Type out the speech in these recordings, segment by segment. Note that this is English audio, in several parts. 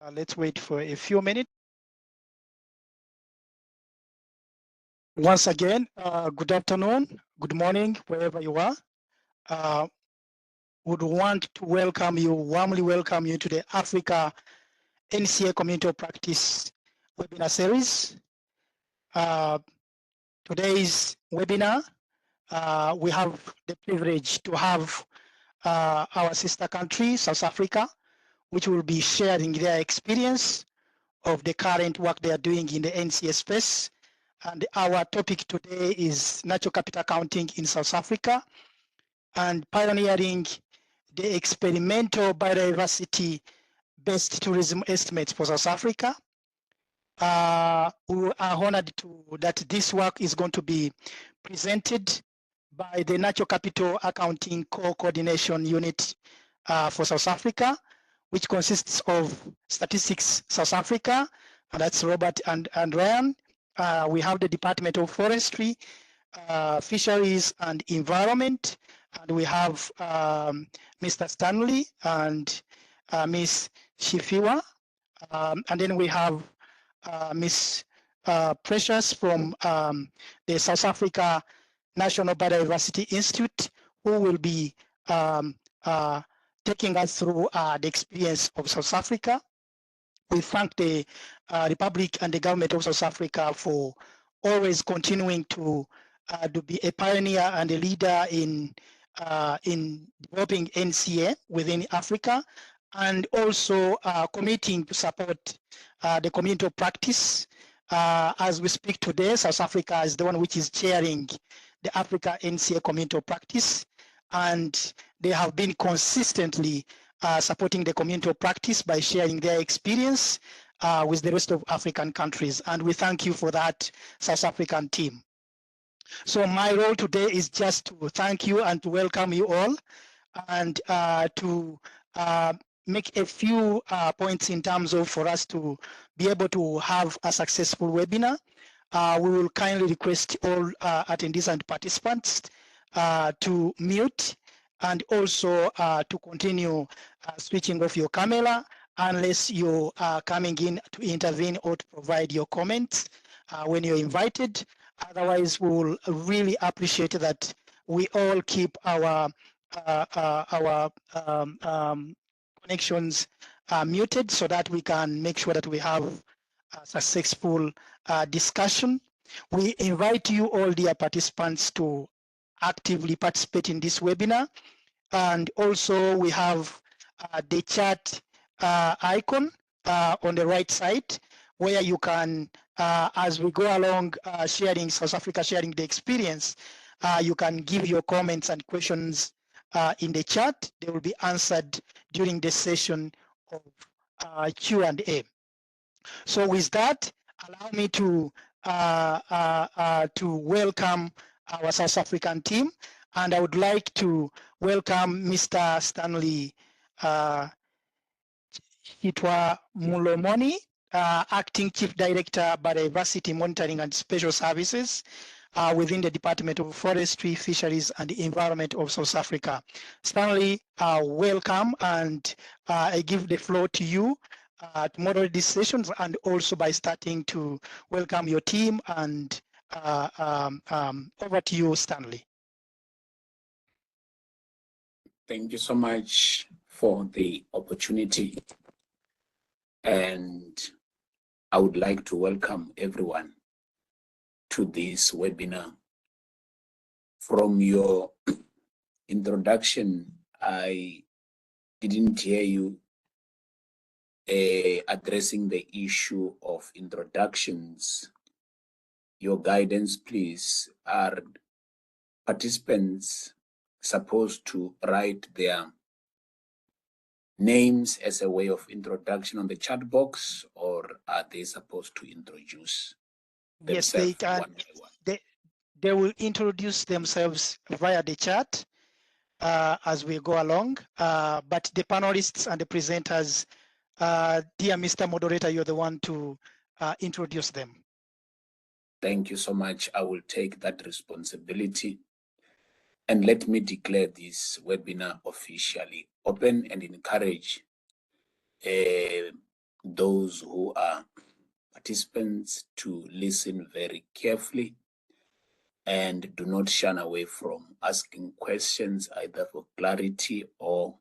Let's wait for a few minutes. Once again, good afternoon, good morning, wherever you are. Would want to warmly welcome you to the Africa NCA Community of Practice webinar series. Today's webinar, we have the privilege to have our sister country, South Africa, which will be sharing their experience of the current work they are doing in the NCA space. And our topic today is natural capital accounting in South Africa and pioneering the experimental biodiversity-based tourism estimates for South Africa. We are honored that this work is going to be presented by the Natural Capital Accounting Co-Coordination Unit for South Africa, which consists of Statistics South Africa, and that's Robert and Ryan. We have the Department of Forestry, Fisheries and Environment, and we have Mr. Stanley and Miss Shifiwa, and then we have Miss Precious from the South Africa National Biodiversity Institute, who will be taking us through the experience of South Africa. We thank the Republic and the government of South Africa for always continuing to be a pioneer and a leader in developing NCA within Africa, and also committing to support the community of practice. As we speak today, South Africa is the one which is chairing the Africa NCA community of practice, and they have been consistently supporting the community of practice by sharing their experience with the rest of African countries. And we thank you for that, South African team. So my role today is just to thank you and to welcome you all, and to make a few points in terms of for us to be able to have a successful webinar. We will kindly request all attendees and participants to mute, and also to continue switching off your camera unless you are coming in to intervene or to provide your comments when you're invited. Otherwise, we will really appreciate that we all keep our connections muted so that we can make sure that we have a successful discussion. We invite you all, dear participants, to actively participate in this webinar. And also we have the chat icon on the right side, where you can, as we go along sharing South Africa, sharing the experience, you can give your comments and questions in the chat. They will be answered during the session of Q&A. So with that, allow me to welcome our South African team, and I would like to welcome Mr. Stanley Chitwa Mulomoni, Acting Chief Director, Biodiversity Monitoring and Special Services within the Department of Forestry, Fisheries and Environment of South Africa. Stanley, welcome, and I give the floor to you to moderate these sessions, and also by starting to welcome your team, and over to you, Stanley. Thank you so much for the opportunity, and I would like to welcome everyone to this webinar. From your introduction, I didn't hear you addressing the issue of introductions. Your guidance, please. Are participants supposed to write their names as a way of introduction on the chat box, or are they supposed to introduce Yes, they can. one by one? They will introduce themselves via the chat as we go along, but the panelists and the presenters, dear Mr. Moderator, you're the one to introduce them. Thank you so much. I will take that responsibility. And let me declare this webinar officially open and encourage those who are participants to listen very carefully and do not shun away from asking questions, either for clarity or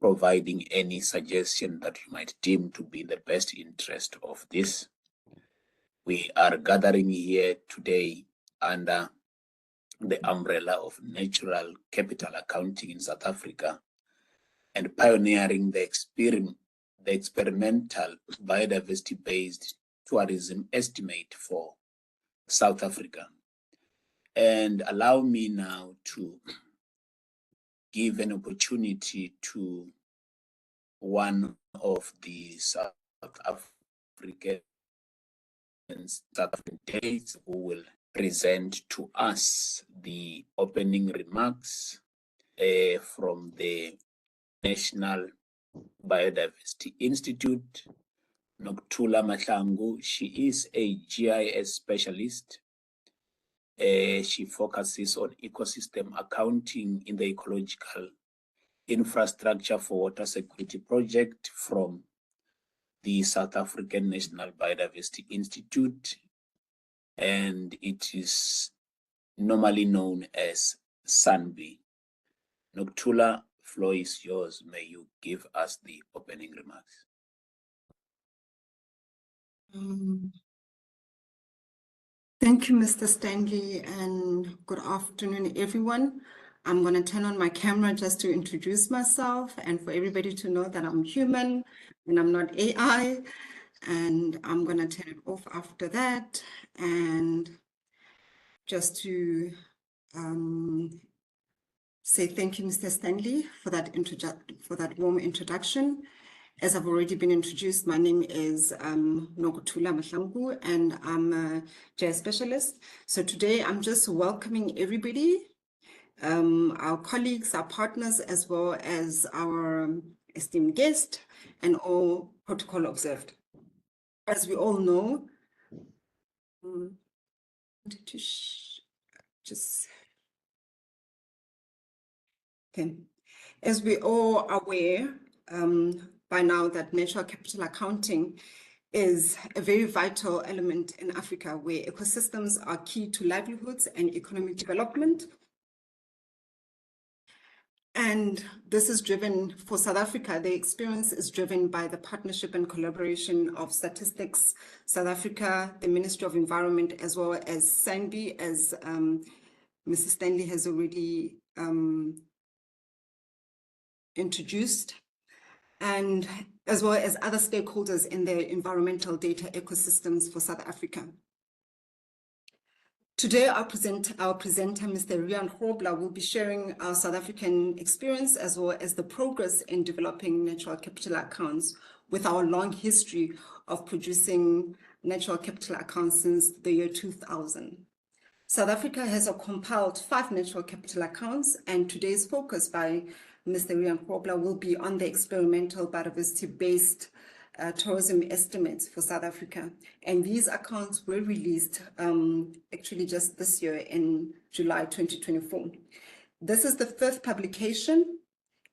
providing any suggestion that you might deem to be in the best interest of this. We are gathering here today under the umbrella of natural capital accounting in South Africa and pioneering the experimental biodiversity-based tourism estimate for South Africa. And allow me now to give an opportunity to one of the South African days who will present to us the opening remarks from the National Biodiversity Institute. Nokuthula Mahlangu, she is a GIS specialist. She focuses on ecosystem accounting in the ecological infrastructure for water security project from the South African National Biodiversity Institute, and it is normally known as SANBI. Nokuthula, floor is yours. May you give us the opening remarks. Thank you, Mr. Stanley, and good afternoon, everyone. I'm going to turn on my camera just to introduce myself and for everybody to know that I'm human and I'm not AI. And I'm going to turn it off after that. And just to say thank you, Mr. Stanley, for that warm introduction. As I've already been introduced, my name is Nokuthula Mahlangu, and I'm a GIS specialist. So today I'm just welcoming everybody, our colleagues, our partners, as well as our esteemed guest, and all protocol observed. As we all know, as we all are aware by now that natural capital accounting is a very vital element in Africa, where ecosystems are key to livelihoods and economic development. And this is driven, for South Africa, the experience is driven by the partnership and collaboration of Statistics South Africa, the Ministry of Environment, as well as SANBI, as Mr. Stanley has already introduced, and as well as other stakeholders in the environmental data ecosystems for South Africa. Today, our presenter, Mr. Riaan Grobler, will be sharing our South African experience as well as the progress in developing natural capital accounts with our long history of producing natural capital accounts since the year 2000. South Africa has compiled 5 natural capital accounts, and today's focus by Mr. Riaan Grobler will be on the experimental biodiversity-based tourism estimates for South Africa. And these accounts were released actually just this year in July 2024. This is the 5th publication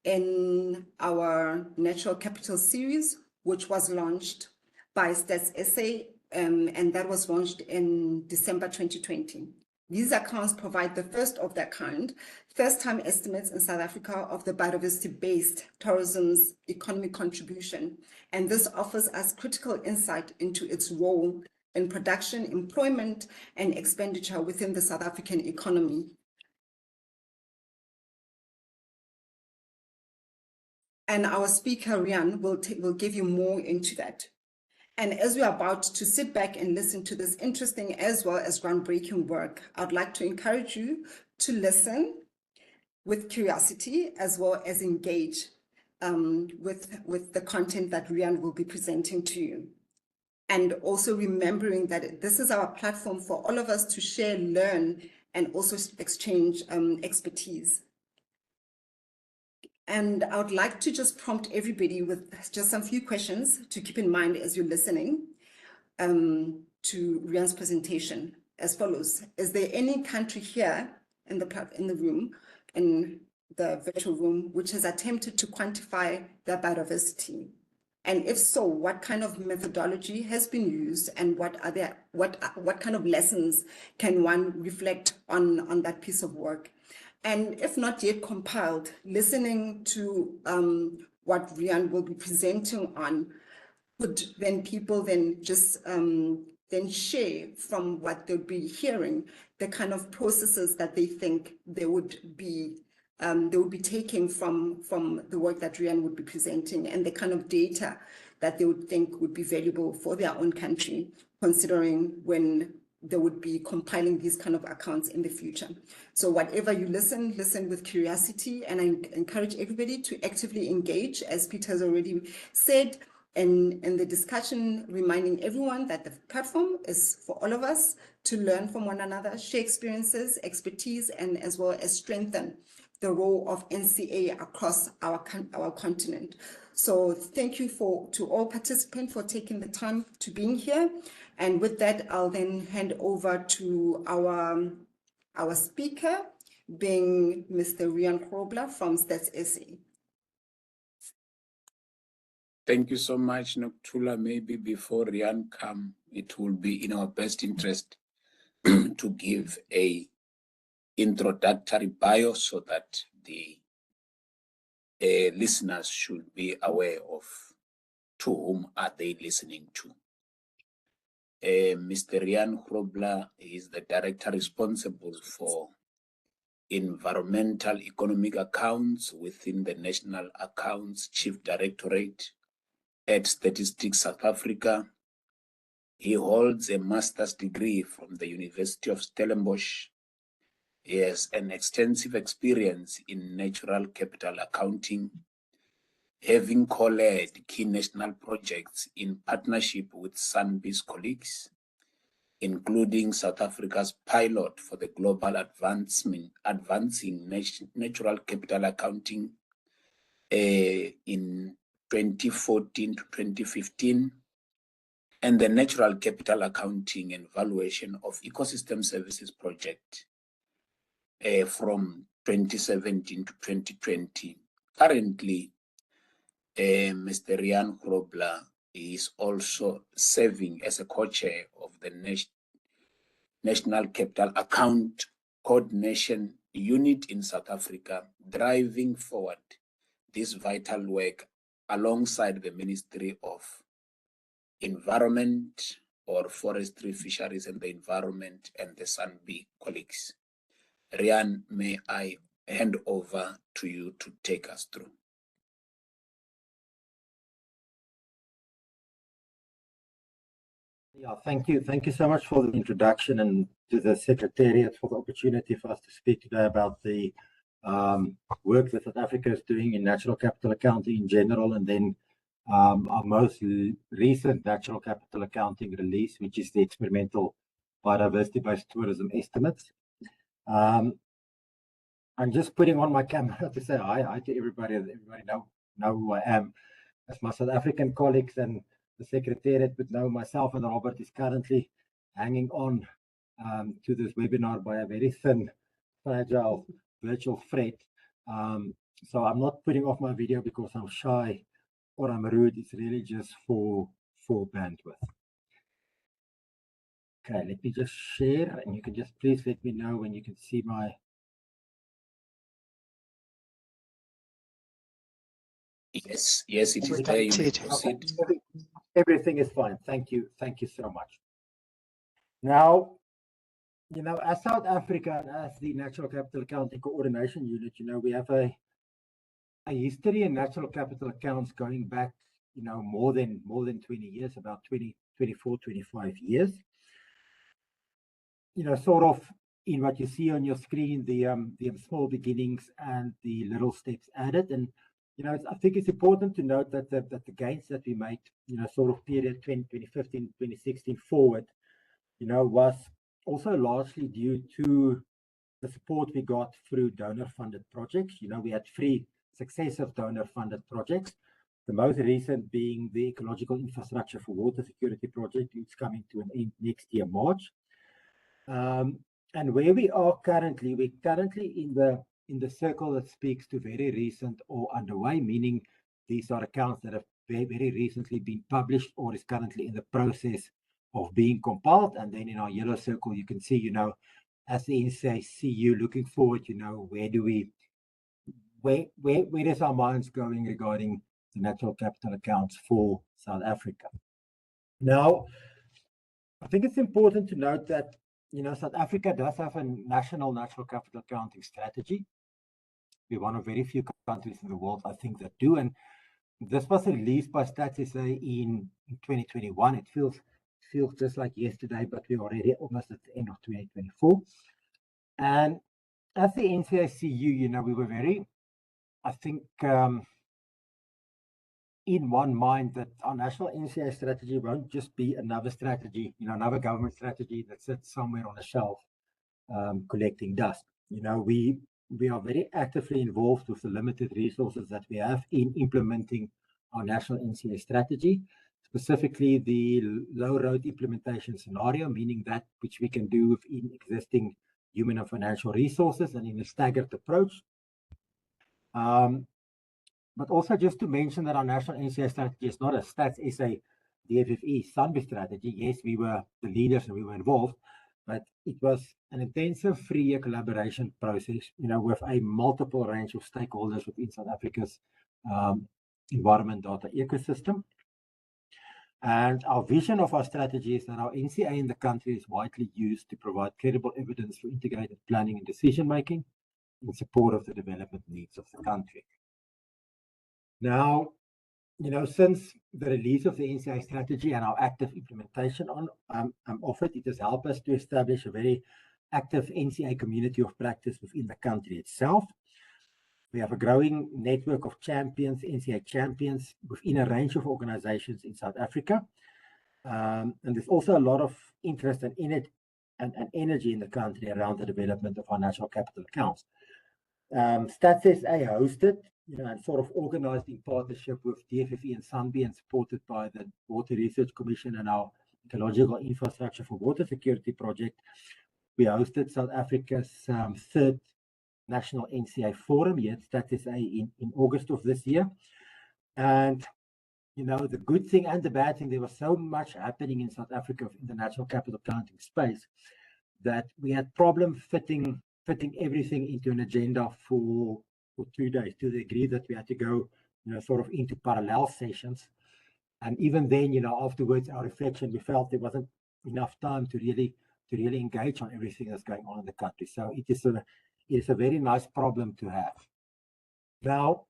in our Natural Capital series, which was launched by Stats SA, and that was launched in December 2020. These accounts provide the first of their kind, first-time estimates in South Africa of the biodiversity-based tourism's economic contribution. And this offers us critical insight into its role in production, employment, and expenditure within the South African economy. And our speaker, Riaan, will give you more into that. And as we are about to sit back and listen to this interesting as well as groundbreaking work, I'd like to encourage you to listen with curiosity as well as engage with the content that Riaan will be presenting to you. And also remembering that this is our platform for all of us to share, learn, and also exchange expertise. And I would like to just prompt everybody with just some few questions to keep in mind as you're listening to Riaan's presentation as follows. Is there any country here in the room, in the virtual room, which has attempted to quantify their biodiversity? And if so, what kind of methodology has been used, and what kind of lessons can one reflect on that piece of work? And if not yet compiled, listening to what Riaan will be presenting on, could then people then just then share from what they'll be hearing, the kind of processes that they think they would be taking from the work that Riaan would be presenting, and the kind of data that they would think would be valuable for their own country, considering when they would be compiling these kind of accounts in the future. So whatever you listen with curiosity, and I encourage everybody to actively engage, as Peter has already said, in the discussion, reminding everyone that the platform is for all of us to learn from one another, share experiences, expertise, and as well as strengthen the role of NCA across our continent. So thank you to all participants for taking the time to being here. And with that, I'll then hand over to our speaker, being Mr. Riaan Grobler from Stats SA. Thank you so much, Nokuthula. Maybe before Riaan come, it will be in our best interest to give a introductory bio so that the listeners should be aware of to whom are they listening to. Mr. Riaan Grobler is the director responsible for environmental economic accounts within the National Accounts Chief Directorate at Statistics South Africa. He holds a master's degree from the University of Stellenbosch. He has an extensive experience in natural capital accounting, having co-led key national projects in partnership with Sunbee's colleagues, including South Africa's pilot for the global advancing natural capital accounting in 2014 to 2015, and the Natural Capital Accounting and Valuation of Ecosystem Services project from 2017 to 2020. Currently, Mr. Riaan Grobler is also serving as a co-chair of the National Capital Account Co-Ordination Unit in South Africa, driving forward this vital work alongside the Ministry of Environment, or Forestry, Fisheries and the Environment, and the Sunbee colleagues. Riaan, may I hand over to you to take us through. Yeah, thank you. Thank you so much for the introduction, and to the Secretariat for the opportunity for us to speak today about the work that South Africa is doing in natural capital accounting in general, and then our most recent natural capital accounting release, which is the experimental biodiversity-based tourism estimates. I'm just putting on my camera to say hi to everybody. Everybody know who I am. As my South African colleagues and the Secretariat would know, myself and Robert is currently hanging on to this webinar by a very thin, fragile virtual thread. So I'm not putting off my video because I'm shy or I'm rude. It's really just for bandwidth. Okay, let me just share, and you can just please let me know when you can see my. Yes, it is there. You may proceed. Everything is fine. Thank you so much. Now, as South Africa and as the Natural Capital Accounting Co-Ordination Unit, we have a history in natural capital accounts going back, more than 20 years, about 24, 25 years. Sort of in what you see on your screen, the small beginnings and the little steps added. And I think it's important to note that the gains that we made, sort of period 2015, 2016 forward, was also largely due to the support we got through donor-funded projects. We had 3 successive donor-funded projects, the most recent being the Ecological Infrastructure for Water Security project, which is coming to an end next year, March. And where we are currently, we're currently in the circle that speaks to very recent or underway, meaning these are accounts that have very recently been published or is currently in the process of being compiled. And then in our yellow circle, you can see, as the NCACU looking forward, where is our minds going regarding the natural capital accounts for South Africa? Now, I think it's important to note that, South Africa does have a national natural capital accounting strategy. We're one of very few countries in the world, I think, that do. And this was released by Stats SA in 2021. It feels just like yesterday, but we're already almost at the end of 2024. And as the NCACU, we were very, I think, in one mind that our national NCA strategy won't just be another strategy, another government strategy that sits somewhere on a shelf collecting dust. We are very actively involved with the limited resources that we have in implementing our national NCA strategy, specifically the low road implementation scenario, meaning that which we can do within existing human and financial resources and in a staggered approach. But also just to mention that our national NCA strategy is not a Stats SA DFFE SANBI strategy. Yes, we were the leaders and we were involved, but it was an intensive 3-year collaboration process, with a multiple range of stakeholders within South Africa's environment data ecosystem. And our vision of our strategy is that our NCA in the country is widely used to provide credible evidence for integrated planning and decision making in support of the development needs of the country. Now, since the release of the NCA strategy and our active implementation of it, it has helped us to establish a very active NCA community of practice within the country itself. We have a growing network of champions, NCA champions, within a range of organizations in South Africa. And there's also a lot of interest and energy in the country around the development of our national capital accounts. Stats SA hosted, and sort of organized in partnership with DFFE and SANBI and supported by the Water Research Commission and our Ecological Infrastructure for Water Security project. We hosted South Africa's third National NCA Forum here at Stats SA in August of this year. And, the good thing and the bad thing, there was so much happening in South Africa in the natural capital accounting space that we had problems fitting everything into an agenda for 2 days, to the degree that we had to go, sort of into parallel sessions. And even then, afterwards, our reflection, we felt there wasn't enough time to really engage on everything that's going on in the country. So it is a very nice problem to have. Now,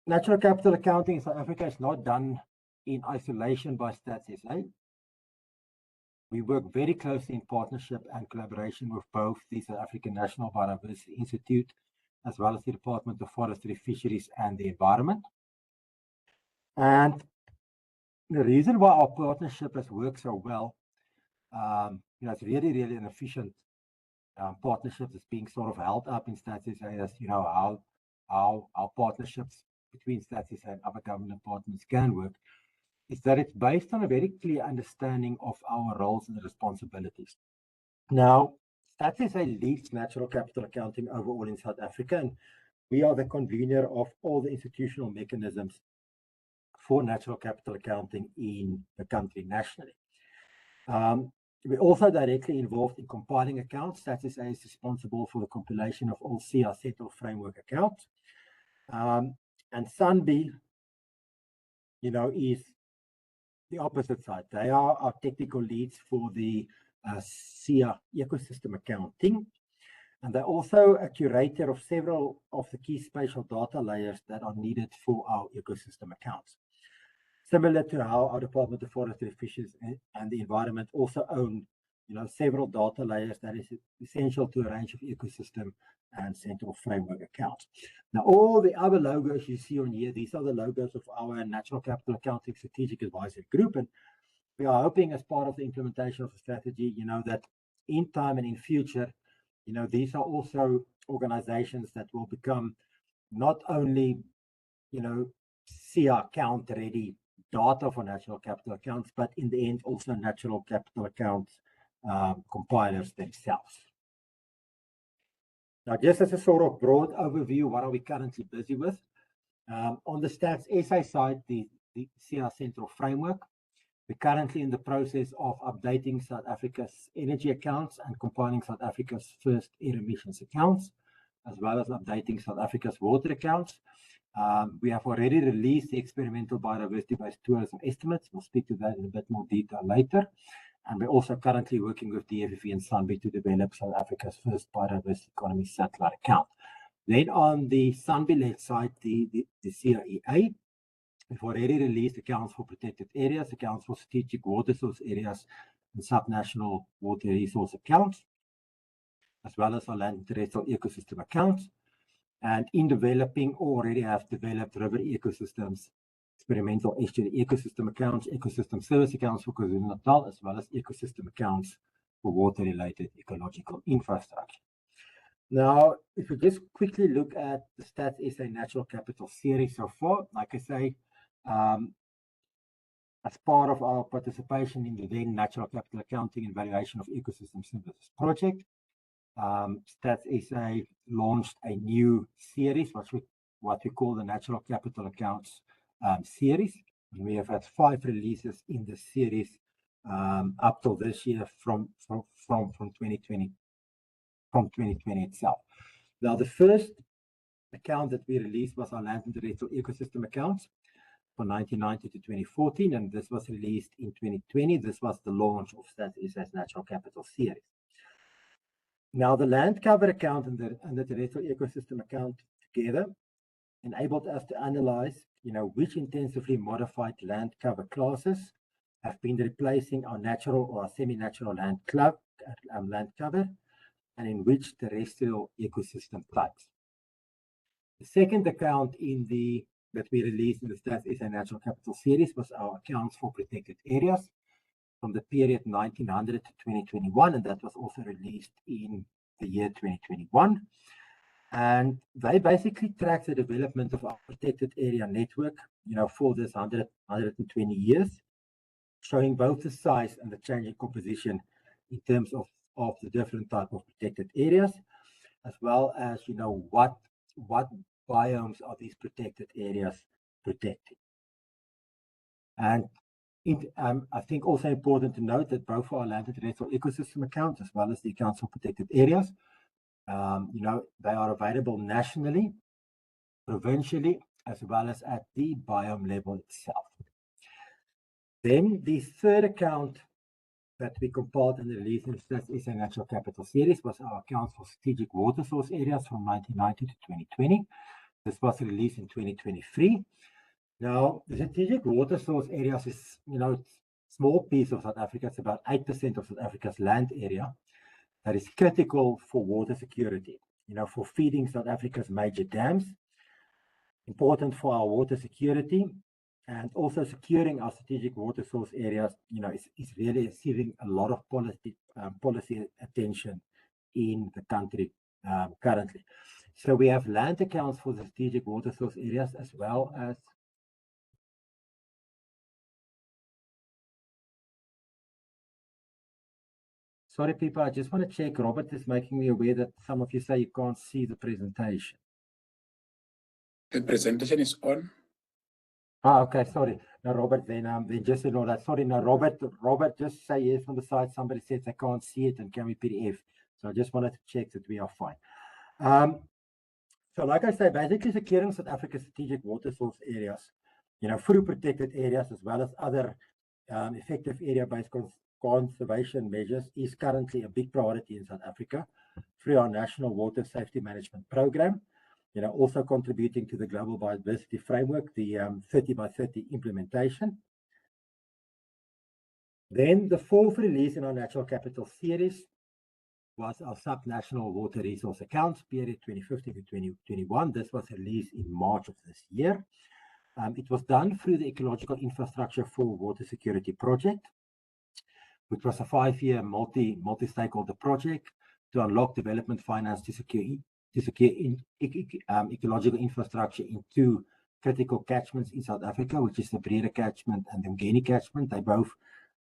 natural capital accounting in South Africa is not done in isolation by Stats SA. We work very closely in partnership and collaboration with both the South African National Biodiversity Institute, as well as the Department of Forestry, Fisheries and the Environment. And the reason why our partnership has worked so well, it's really an efficient partnership that's being sort of held up in Stats SA, as how our partnerships between Stats SA and other government departments can work, is that it's based on a very clear understanding of our roles and responsibilities. Now, Stats SA leads natural capital accounting overall in South Africa, and we are the convener of all the institutional mechanisms for natural capital accounting in the country nationally. We're also directly involved in compiling accounts. Stats SA is responsible for the compilation of all CR settled framework accounts. And SANBI, is the opposite side. They are our technical leads for the CR ecosystem accounting. And they're also a curator of several of the key spatial data layers that are needed for our ecosystem accounts. Similar to how our Department of Forestry, Fisheries and the Environment also own, several data layers that is essential to a range of ecosystem and central framework accounts. Now, all the other logos you see on here, these are the logos of our Natural Capital Accounting Strategic Advisory Group. And we are hoping, as part of the implementation of the strategy, that in time and in future, these are also organizations that will become not only, CR count ready data for natural capital accounts, but in the end also natural capital accounts compilers themselves. Now, just as a sort of broad overview, what are we currently busy with? On the Stats SA side, the CR Central Framework, we're currently in the process of updating South Africa's energy accounts and compiling South Africa's first air emissions accounts, as well as updating South Africa's water accounts. We have already released the experimental biodiversity-based tourism estimates. We'll speak to that in a bit more detail later. And we're also currently working with DFFE and SANBI to develop South Africa's first biodiversity economy satellite account. Then on the SANBI-led side, the CREA, we've already released accounts for protected areas, accounts for strategic water source areas, and subnational water resource accounts, as well as our land and terrestrial ecosystem accounts. And in developing, already have developed river ecosystems, experimental estuary ecosystem accounts, ecosystem service accounts for KwaZulu-Natal, as well as ecosystem accounts for water-related ecological infrastructure. Now, if we just quickly look at the Stats SA Natural Capital series so far, like I say, as part of our participation in the then Natural Capital Accounting and Valuation of Ecosystem Services project, Stats SA launched a new series, what we call the Natural Capital Accounts series. And we have had 5 releases in the series up till this year from 2020 itself. Now, the first account that we released was our land and terrestrial ecosystem accounts from 1990 to 2014, and this was released in 2020. This was the launch of Stats SA's Natural Capital series. Now, the land cover account and the terrestrial ecosystem account together enabled us to analyze, which intensively modified land cover classes have been replacing our natural or our semi-natural land cover, and in which terrestrial ecosystem types. The second account that we released in the Stats SA Natural Capital series was our accounts for protected areas from the period 1900 to 2021, and that was also released in the year 2021. And they basically track the development of our protected area network, for this 120 years, showing both the size and the changing composition in terms of the different type of protected areas, as well as, what biomes are these protected areas protecting. And I think also important to note that both for our land and terrestrial ecosystem accounts, as well as the accounts for protected areas, they are available nationally, provincially, as well as at the biome level itself. Then the third account that we compiled and released in the Stats SA Natural Capital series was our accounts for strategic water source areas from 1990 to 2020. This was released in 2023. Now, the strategic water source areas is, a small piece of South Africa. It's about 8% of South Africa's land area that is critical for water security, for feeding South Africa's major dams, important for our water security, and also securing our strategic water source areas, is really receiving a lot of policy attention in the country currently. So we have land accounts for the strategic water source areas, as well as sorry, people, I just want to check. Robert is making me aware that some of you say you can't see the presentation. The presentation is on. Okay, sorry. No, Robert, then just ignore that. Sorry, no, Robert, just say yes on the side. Somebody says they can't see it and can we PDF. So I just wanted to check that we are fine. So like I say, basically securing South Africa's strategic water source areas, through protected areas, as well as other effective area-based conservation measures, is currently a big priority in South Africa through our National Water Safety Management Program, also contributing to the Global Biodiversity Framework, the 30 by 30 implementation. Then the fourth release in our Natural Capital series was our subnational water resource accounts, period 2015 to 2021. This was released in March of this year. It was done through the Ecological Infrastructure for Water Security project, which was a 5-year multi-stakeholder project to unlock development finance to secure ecological infrastructure in 2 critical catchments in South Africa, which is the Breede catchment and the Mgeni catchment. They both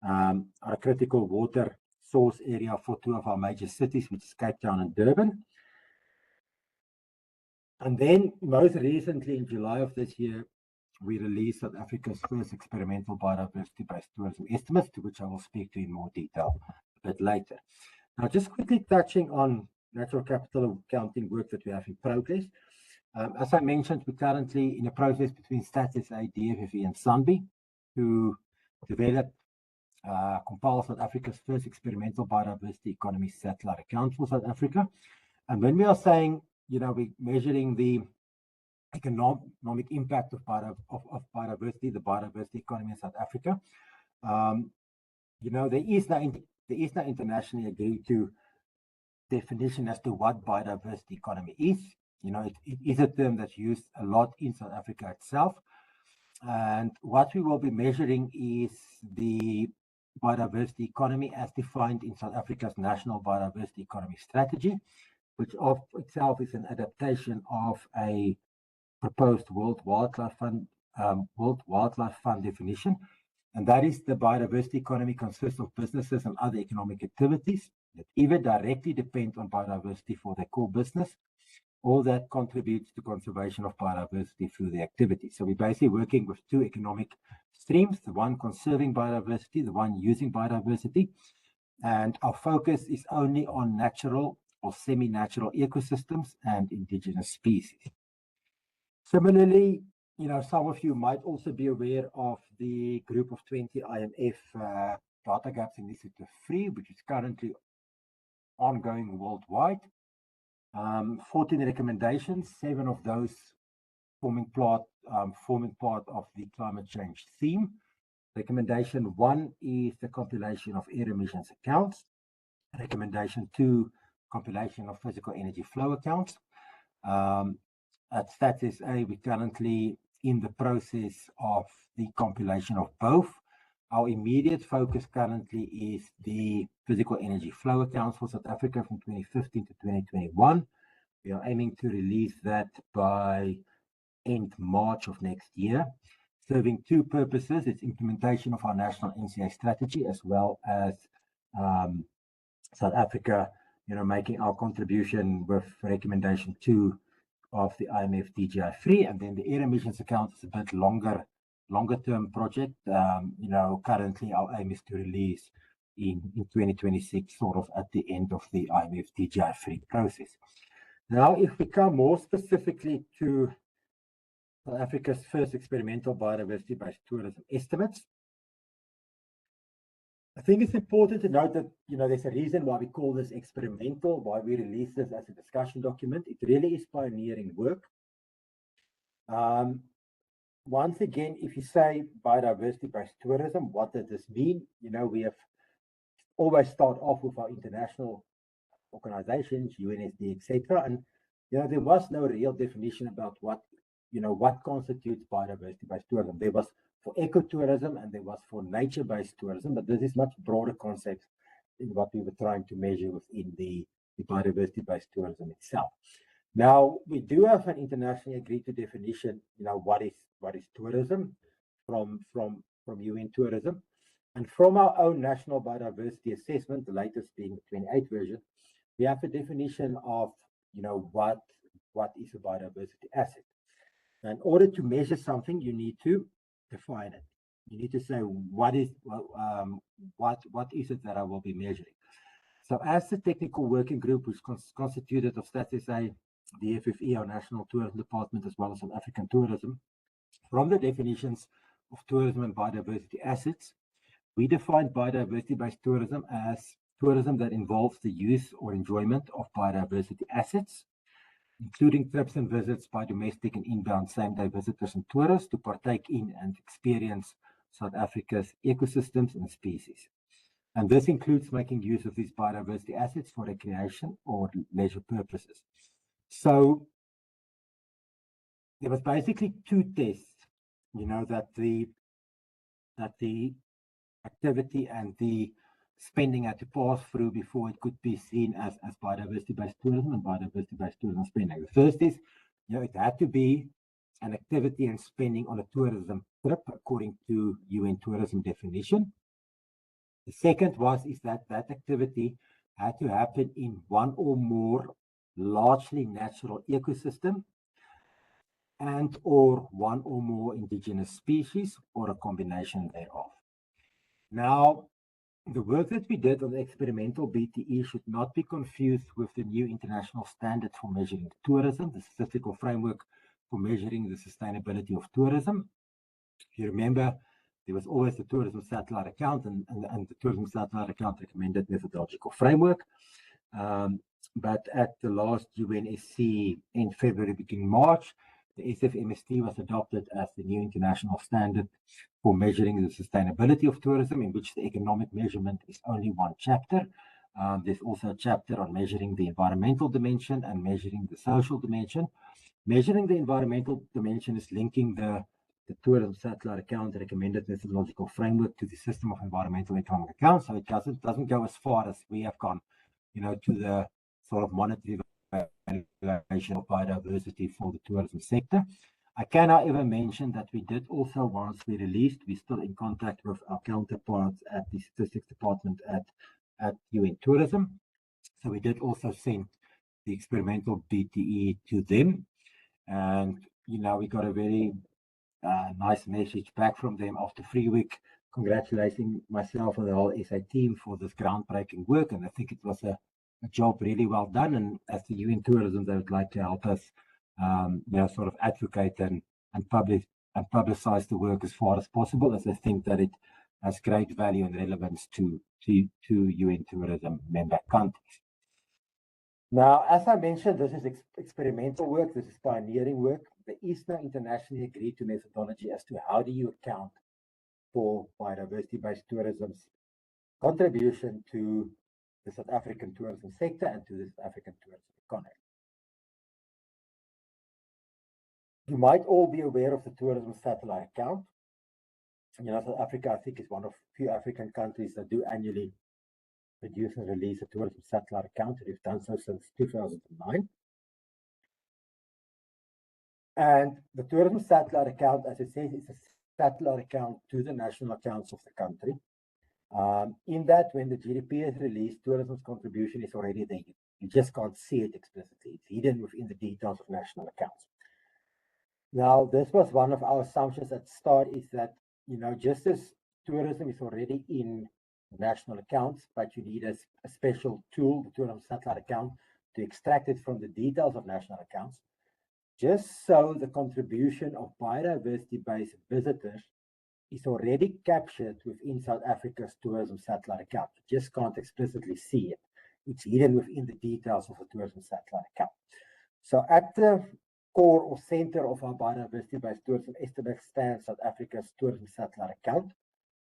are a critical water source area for 2 of our major cities, which is Cape Town and Durban. And then most recently in July of this year, we released South Africa's first experimental biodiversity-based tourism estimates, to which I will speak to in more detail a bit later. Now, just quickly touching on natural capital accounting work that we have in progress. As I mentioned, we're currently in a process between StatsSA, DFFE, and SANBI to develop, compile South Africa's first experimental biodiversity economy satellite account for South Africa. And when we are saying, we're measuring the economic impact of biodiversity, the biodiversity economy in South Africa, there is no internationally agreed to definition as to what biodiversity economy is. It is a term that's used a lot in South Africa itself. And what we will be measuring is the biodiversity economy as defined in South Africa's National Biodiversity Economy Strategy, which of itself is an adaptation of a proposed World Wildlife Fund definition. And that is the biodiversity economy consists of businesses and other economic activities that either directly depend on biodiversity for their core business, or that contributes to conservation of biodiversity through the activity. So we're basically working with two economic streams, the one conserving biodiversity, the one using biodiversity. And our focus is only on natural or semi-natural ecosystems and indigenous species. Similarly, some of you might also be aware of the Group of 20 IMF Data Gaps Initiative 3, which is currently ongoing worldwide. 14 recommendations, 7 of those forming part of the climate change theme. Recommendation 1 is the compilation of air emissions accounts. Recommendation 2, compilation of physical energy flow accounts. At StatsSA, we're currently in the process of the compilation of both. Our immediate focus currently is the physical energy flow accounts for South Africa from 2015 to 2021. We are aiming to release that by end March of next year, serving two purposes. It's implementation of our national NCA strategy, as well as South Africa, making our contribution with recommendation 2 of the IMF DGI3, and then the air emissions account is a bit longer term project. Currently our aim is to release in 2026, sort of at the end of the IMF DGI3 process. Now, if we come more specifically to South Africa's first experimental biodiversity-based tourism estimates, I think it's important to note that, there's a reason why we call this experimental, why we release this as a discussion document. It really is pioneering work. Once again, if you say biodiversity-based tourism, what does this mean? We have always start off with our international organizations, UNSD, etc. And, there was no real definition about what constitutes biodiversity-based tourism. There was for ecotourism and there was for nature-based tourism, but this is much broader concept in what we were trying to measure within the biodiversity-based tourism itself. Now, we do have an internationally agreed to definition, what is tourism from UN Tourism. And from our own national biodiversity assessment, the latest being the 28th version, we have a definition of, what is a biodiversity asset. In order to measure something, you need to define it. You need to say what is it that I will be measuring. So as the technical working group, which constituted of StatsSA, the FFE, our National Tourism Department, as well as South African Tourism, from the definitions of tourism and biodiversity assets, we define biodiversity-based tourism as tourism that involves the use or enjoyment of biodiversity assets, including trips and visits by domestic and inbound same-day visitors and tourists to partake in and experience South Africa's ecosystems and species. And this includes making use of these biodiversity assets for recreation or leisure purposes. So there was basically two tests, that the activity and the spending had to pass through before it could be seen as biodiversity-based tourism and biodiversity-based tourism spending. The first is, it had to be an activity and spending on a tourism trip according to UN tourism definition. The second is that activity had to happen in one or more largely natural ecosystem and or one or more indigenous species or a combination thereof. Now, the work that we did on the experimental BTE should not be confused with the new international standard for measuring tourism, the statistical framework for measuring the sustainability of tourism. If you remember, there was always the tourism satellite account and the tourism satellite account recommended methodological framework. But at the last UNSC in February, beginning March, the SFMST was adopted as the new international standard for measuring the sustainability of tourism, in which the economic measurement is only one chapter. There's also a chapter on measuring the environmental dimension and measuring the social dimension. Measuring the environmental dimension is linking the tourism satellite account recommended methodological framework to the system of environmental economic accounts. So it doesn't go as far as we have gone, to the sort of monetary evaluation of biodiversity for the tourism sector. I can, however, mention that we did also, once we released, we're still in contact with our counterparts at the Statistics Department at UN Tourism. So we did also send the experimental BTE to them. And, we got a very nice message back from them after 3 weeks, congratulating myself and the whole SA team for this groundbreaking work. And I think it was a job really well done. And as the UN Tourism, they would like to help us, sort of advocate and publicize the work as far as possible, as I think that it has great value and relevance to UN Tourism member countries. Now, as I mentioned, this is experimental work. This is pioneering work. There is no internationally agreed to methodology as to how do you account for biodiversity-based tourism's contribution to the South African tourism sector and to the South African tourism economy. You might all be aware of the tourism satellite account. South Africa, I think, is one of few African countries that do annually produce and release a tourism satellite account. We've done so since 2009. And the tourism satellite account, as it says, is a satellite account to the national accounts of the country. In that, when the GDP is released, tourism's contribution is already there. You just can't see it explicitly. It's hidden within the details of national accounts. Now, this was one of our assumptions at the start, is that, just as tourism is already in national accounts, but you need a special tool, the tourism satellite account, to extract it from the details of national accounts. Just so the contribution of biodiversity-based visitors is already captured within South Africa's tourism satellite account. You just can't explicitly see it. It's hidden within the details of the tourism satellite account. So at the core or center of our biodiversity-based tourism estimate stands South Africa's tourism satellite account,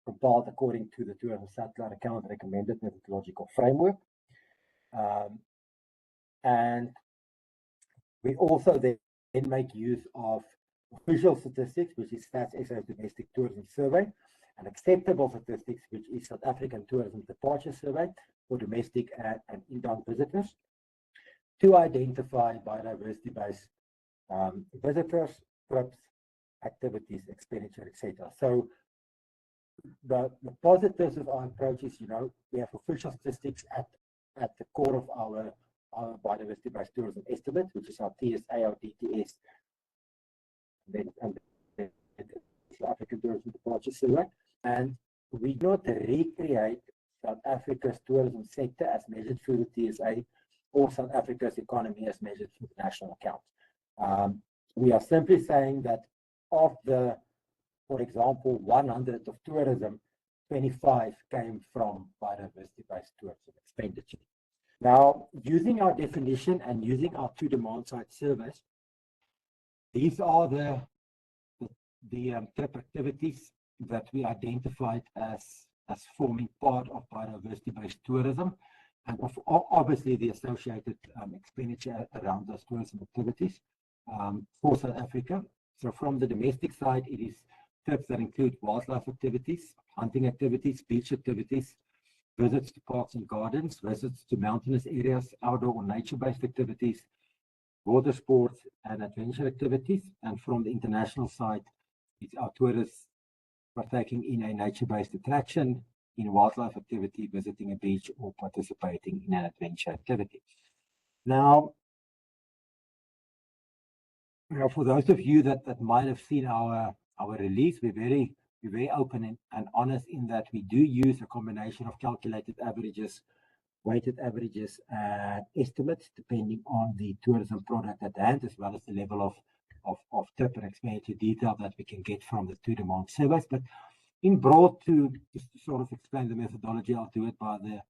compiled according to the tourism satellite account recommended methodological framework. And we also then make use of official statistics, which is Stats SA's domestic tourism survey, and acceptable statistics, which is South African Tourism Departure Survey for domestic and inbound visitors, to identify biodiversity-based visitors, trips, activities, expenditure, etc. So the positives of our approach is, we have official statistics at the core of our biodiversity-based tourism estimate, which is our TSA, our DTS, and the South African Tourism Departure Survey. And we do not recreate South Africa's tourism sector as measured through the TSA or South Africa's economy as measured through the national accounts. We are simply saying that of the, for example, 100 of tourism, 25 came from biodiversity-based tourism expenditure. Now, using our definition and using our two demand-side surveys, these are the trip activities that we identified as forming part of biodiversity-based tourism, and obviously the associated expenditure around those tourism activities for South Africa. So from the domestic side, it is trips that include wildlife activities, hunting activities, beach activities, visits to parks and gardens, visits to mountainous areas, outdoor or nature-based activities, water sports and adventure activities. And from the international side, it's our tourists partaking in a nature-based attraction, in wildlife activity, visiting a beach, or participating in an adventure activity. Now, for those of you that might have seen our release, we're very open and honest in that we do use a combination of calculated averages, weighted averages, and estimates depending on the tourism product at hand, as well as the level of trip and expenditure detail that we can get from the two demand surveys. But in broad, to sort of explain the methodology, I'll do it by the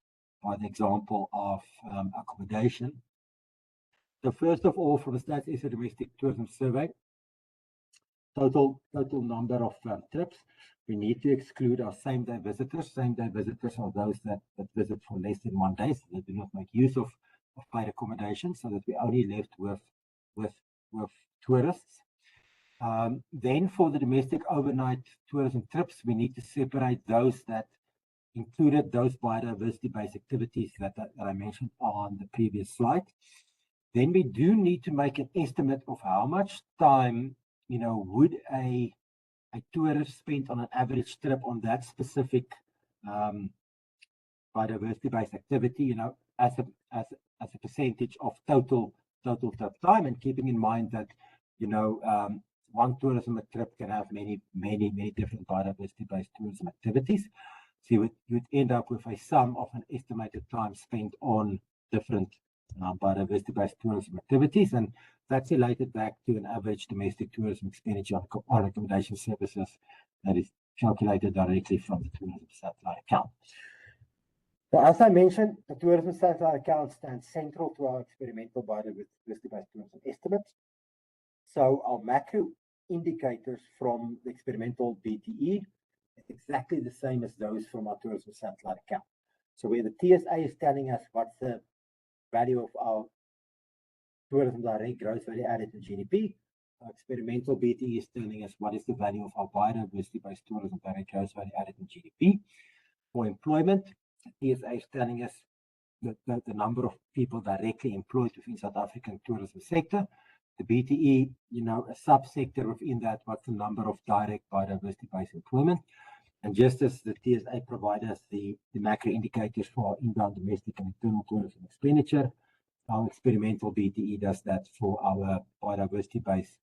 example of accommodation. So first of all, from the Stats SA Domestic Tourism Survey, total number of trips, we need to exclude our same-day visitors. Same-day visitors are those that visit for less than 1 day, so they do not make use of paid accommodation, so that we're only left with tourists. Then for the domestic overnight tourism trips, we need to separate those that included those biodiversity-based activities that I mentioned on the previous slide. Then we do need to make an estimate of how much time, would a tourist spend on an average trip on that specific biodiversity-based activity, as a percentage of total trip time, and keeping in mind that, one tourism trip can have many different biodiversity-based tourism activities. So you would end up with a sum of an estimated time spent on different biodiversity-based tourism activities, and that's related back to an average domestic tourism expenditure on accommodation services that is calculated directly from the tourism satellite account. So as I mentioned, the tourism satellite account stands central to our experimental biodiversity-based tourism estimates. So our macro indicators from the experimental BTE is exactly the same as those from our tourism satellite account. So where the TSA is telling us what's the value of our tourism direct gross value added to GDP, our experimental BTE is telling us what is the value of our biodiversity-based tourism direct gross value added to GDP. For employment, the TSA is telling us the number of people directly employed within South African tourism sector. The BTE, a subsector within that, what's the number of direct biodiversity-based employment. And just as the TSA provide us the macro indicators for our inbound domestic and internal tourism expenditure, our experimental BTE does that for our biodiversity-based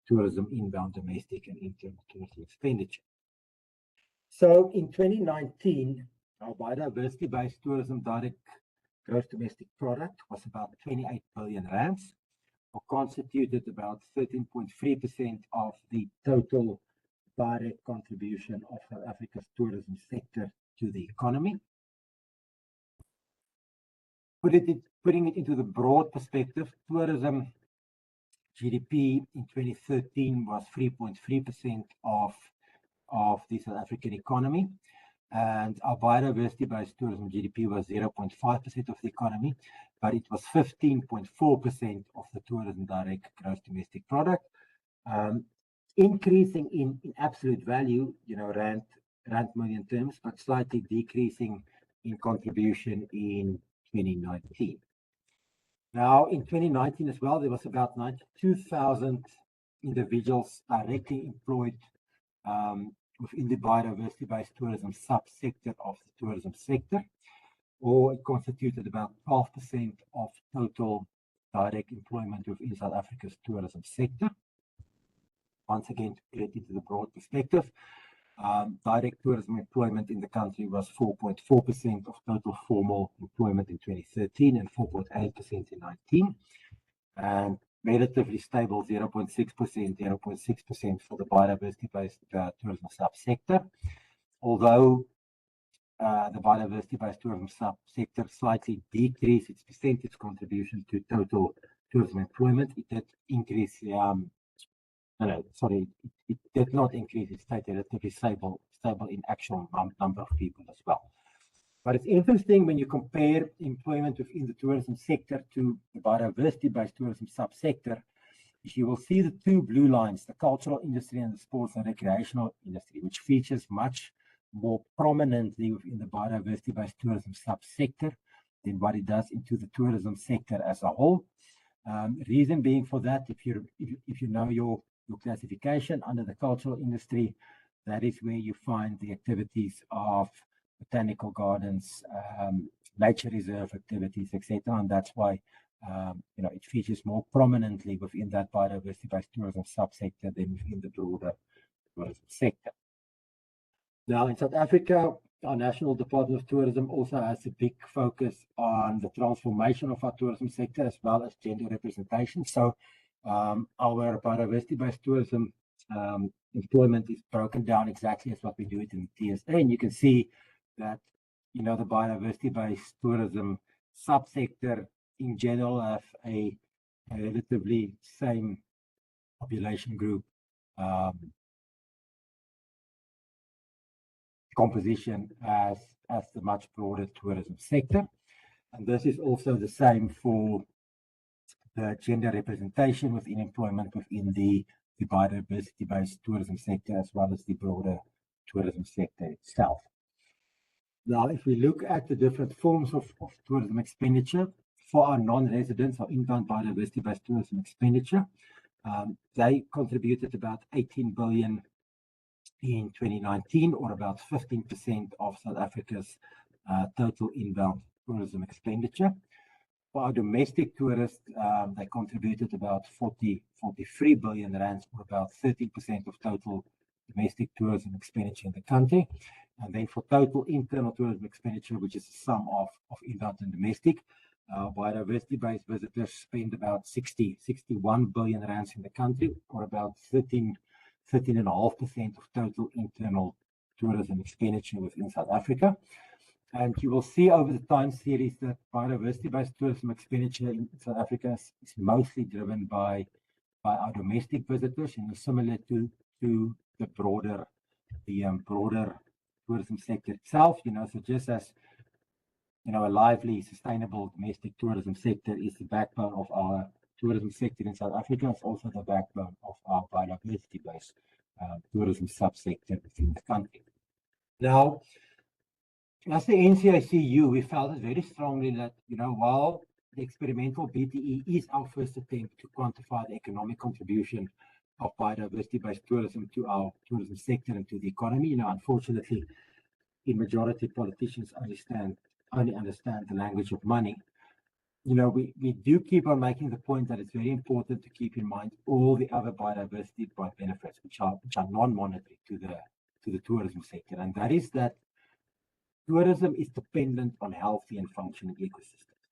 tourism inbound domestic and internal tourism expenditure. So in 2019, our biodiversity-based tourism direct gross domestic product was about 28 billion rands, or constituted about 13.3% of the total direct contribution of South Africa's tourism sector to the economy. Putting it into the broad perspective, tourism GDP in 2013 was 3.3% of the South African economy, and our biodiversity-based tourism GDP was 0.5% of the economy, but it was 15.4% of the tourism direct gross domestic product, increasing in absolute value, rand million terms, but slightly decreasing in contribution in 2019. Now, in 2019 as well, there was about 92,000 individuals directly employed within the biodiversity-based tourism subsector of the tourism sector, or it constituted about 12% of total direct employment within South Africa's tourism sector. Once again, to get into the broad perspective, direct tourism employment in the country was 4.4% of total formal employment in 2013 and 4.8% in 2019, and relatively stable 0.6% for the biodiversity-based tourism subsector, although the biodiversity-based tourism subsector slightly decreased its percentage contribution to total tourism employment. It did increase, it did not increase. It stayed relatively stable in actual number of people as well. But it's interesting when you compare employment within the tourism sector to the biodiversity-based tourism subsector, you will see the two blue lines, the cultural industry and the sports and recreational industry, which features much more prominently within the biodiversity-based tourism subsector than what it does into the tourism sector as a whole. Reason being for that, if you know your classification under the cultural industry, that is where you find the activities of botanical gardens, nature reserve activities, etc. And that's why it features more prominently within that biodiversity-based tourism subsector than within the broader tourism sector. Now, in South Africa, our National Department of Tourism also has a big focus on the transformation of our tourism sector as well as gender representation. So our biodiversity-based tourism employment is broken down exactly as what we do it in the TSA. And you can see that, the biodiversity-based tourism subsector in general have a relatively same population group composition as the much broader tourism sector. And this is also the same for the gender representation within employment within the biodiversity-based tourism sector as well as the broader tourism sector itself. Now, if we look at the different forms of tourism expenditure for our non-residents or inbound biodiversity-based tourism expenditure, they contributed about 18 billion in 2019, or about 15% of South Africa's total inbound tourism expenditure. For our domestic tourists, they contributed about 43 billion rands, or about 13% of total domestic tourism expenditure in the country. And then for total internal tourism expenditure, which is the sum of inbound and domestic, biodiversity-based visitors spend about 61 billion rands in the country, or about 13.5% of total internal tourism expenditure within South Africa. And you will see over the time series that biodiversity-based tourism expenditure in South Africa is mostly driven by our domestic visitors, similar to the broader tourism sector itself. So just as a lively, sustainable domestic tourism sector is the backbone of our tourism sector in South Africa, it's also the backbone of our biodiversity-based tourism subsector within the country. Now, as the NCACU, we felt it very strongly that, while the experimental BTE is our first attempt to quantify the economic contribution of biodiversity-based tourism to our tourism sector and to the economy, unfortunately, the majority of politicians only understand the language of money. We do keep on making the point that it's very important to keep in mind all the other biodiversity benefits, which are non-monetary to the tourism sector, and that is that tourism is dependent on healthy and functioning ecosystems,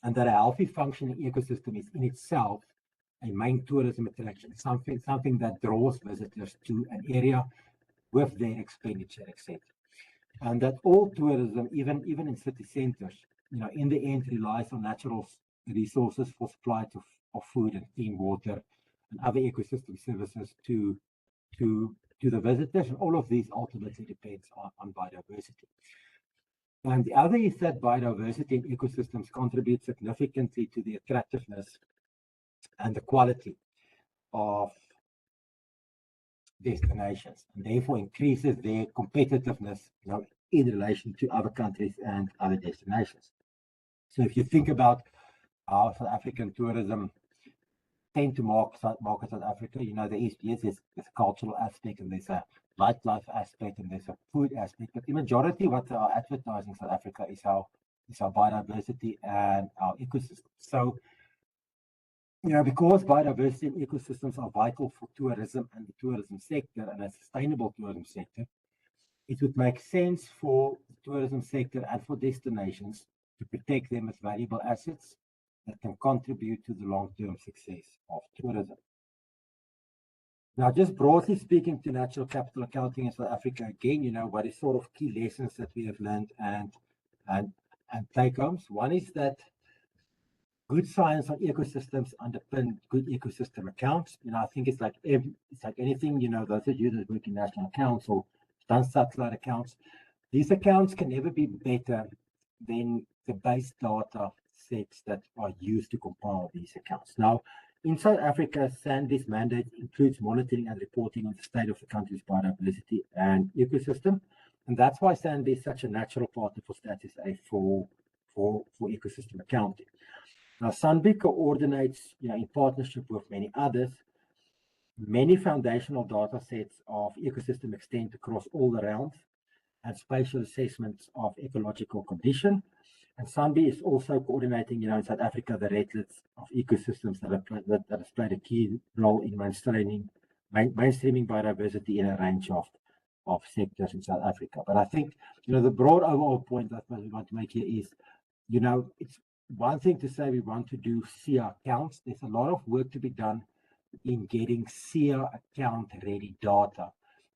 and that a healthy functioning ecosystem is in itself a main tourism attraction, something that draws visitors to an area with their expenditure, etc. And that all tourism, even in city centers, in the end relies on natural resources for supply of food and clean water and other ecosystem services to the visitors, and all of these ultimately depends on biodiversity. And the other is that biodiversity and ecosystems contribute significantly to the attractiveness and the quality of destinations, and therefore increases their competitiveness in relation to other countries and other destinations. So if you think about how South African tourism tend to market South Africa, there's a cultural aspect, and there's a nightlife aspect, and there's a food aspect. But the majority of what are advertising South Africa is our biodiversity and our ecosystems. So, because biodiversity and ecosystems are vital for tourism and the tourism sector and a sustainable tourism sector, it would make sense for the tourism sector and for destinations to protect them as valuable assets that can contribute to the long-term success of tourism. Now, just broadly speaking to natural capital accounting in South Africa, again, what is sort of key lessons that we have learned and take-homes. One is that good science on ecosystems underpin good ecosystem accounts. I think it's like anything, those of you that work in national accounts or done satellite accounts, these accounts can never be better than the base data sets that are used to compile these accounts. Now, in South Africa, SANBI's mandate includes monitoring and reporting on the state of the country's biodiversity and ecosystem, and that's why SANBI is such a natural partner for Status A for ecosystem accounting. Now, SANBI coordinates, in partnership with many others, many foundational data sets of ecosystem extent across all the realms and spatial assessments of ecological condition. And SANBI is also coordinating, in South Africa, the red lists of ecosystems that has played a key role in mainstreaming biodiversity in a range of sectors in South Africa. But I think, the broad overall point that we want to make here is, it's one thing to say we want to do SIA accounts. There's a lot of work to be done in getting SIA account ready data,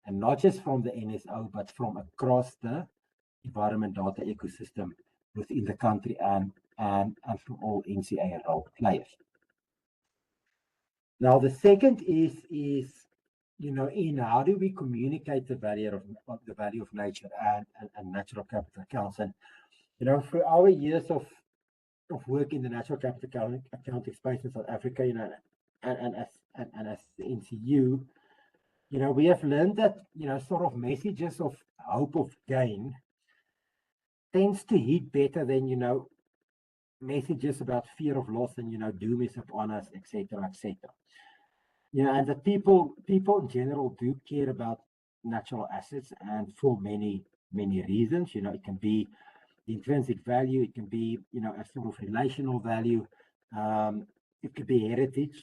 and not just from the NSO, but from across the environment data ecosystem within the country and from all NCA role players. Now, the second is in how do we communicate the value of nature and natural capital accounts. And for our years of work in the natural capital accounting space in South Africa, and as the NCU, we have learned that sort of messages of hope of gain tends to hit better than messages about fear of loss and doom is upon us, etc., etc. And that people in general do care about natural assets, and for many reasons. It can be the intrinsic value, it can be a sort of relational value, it could be heritage,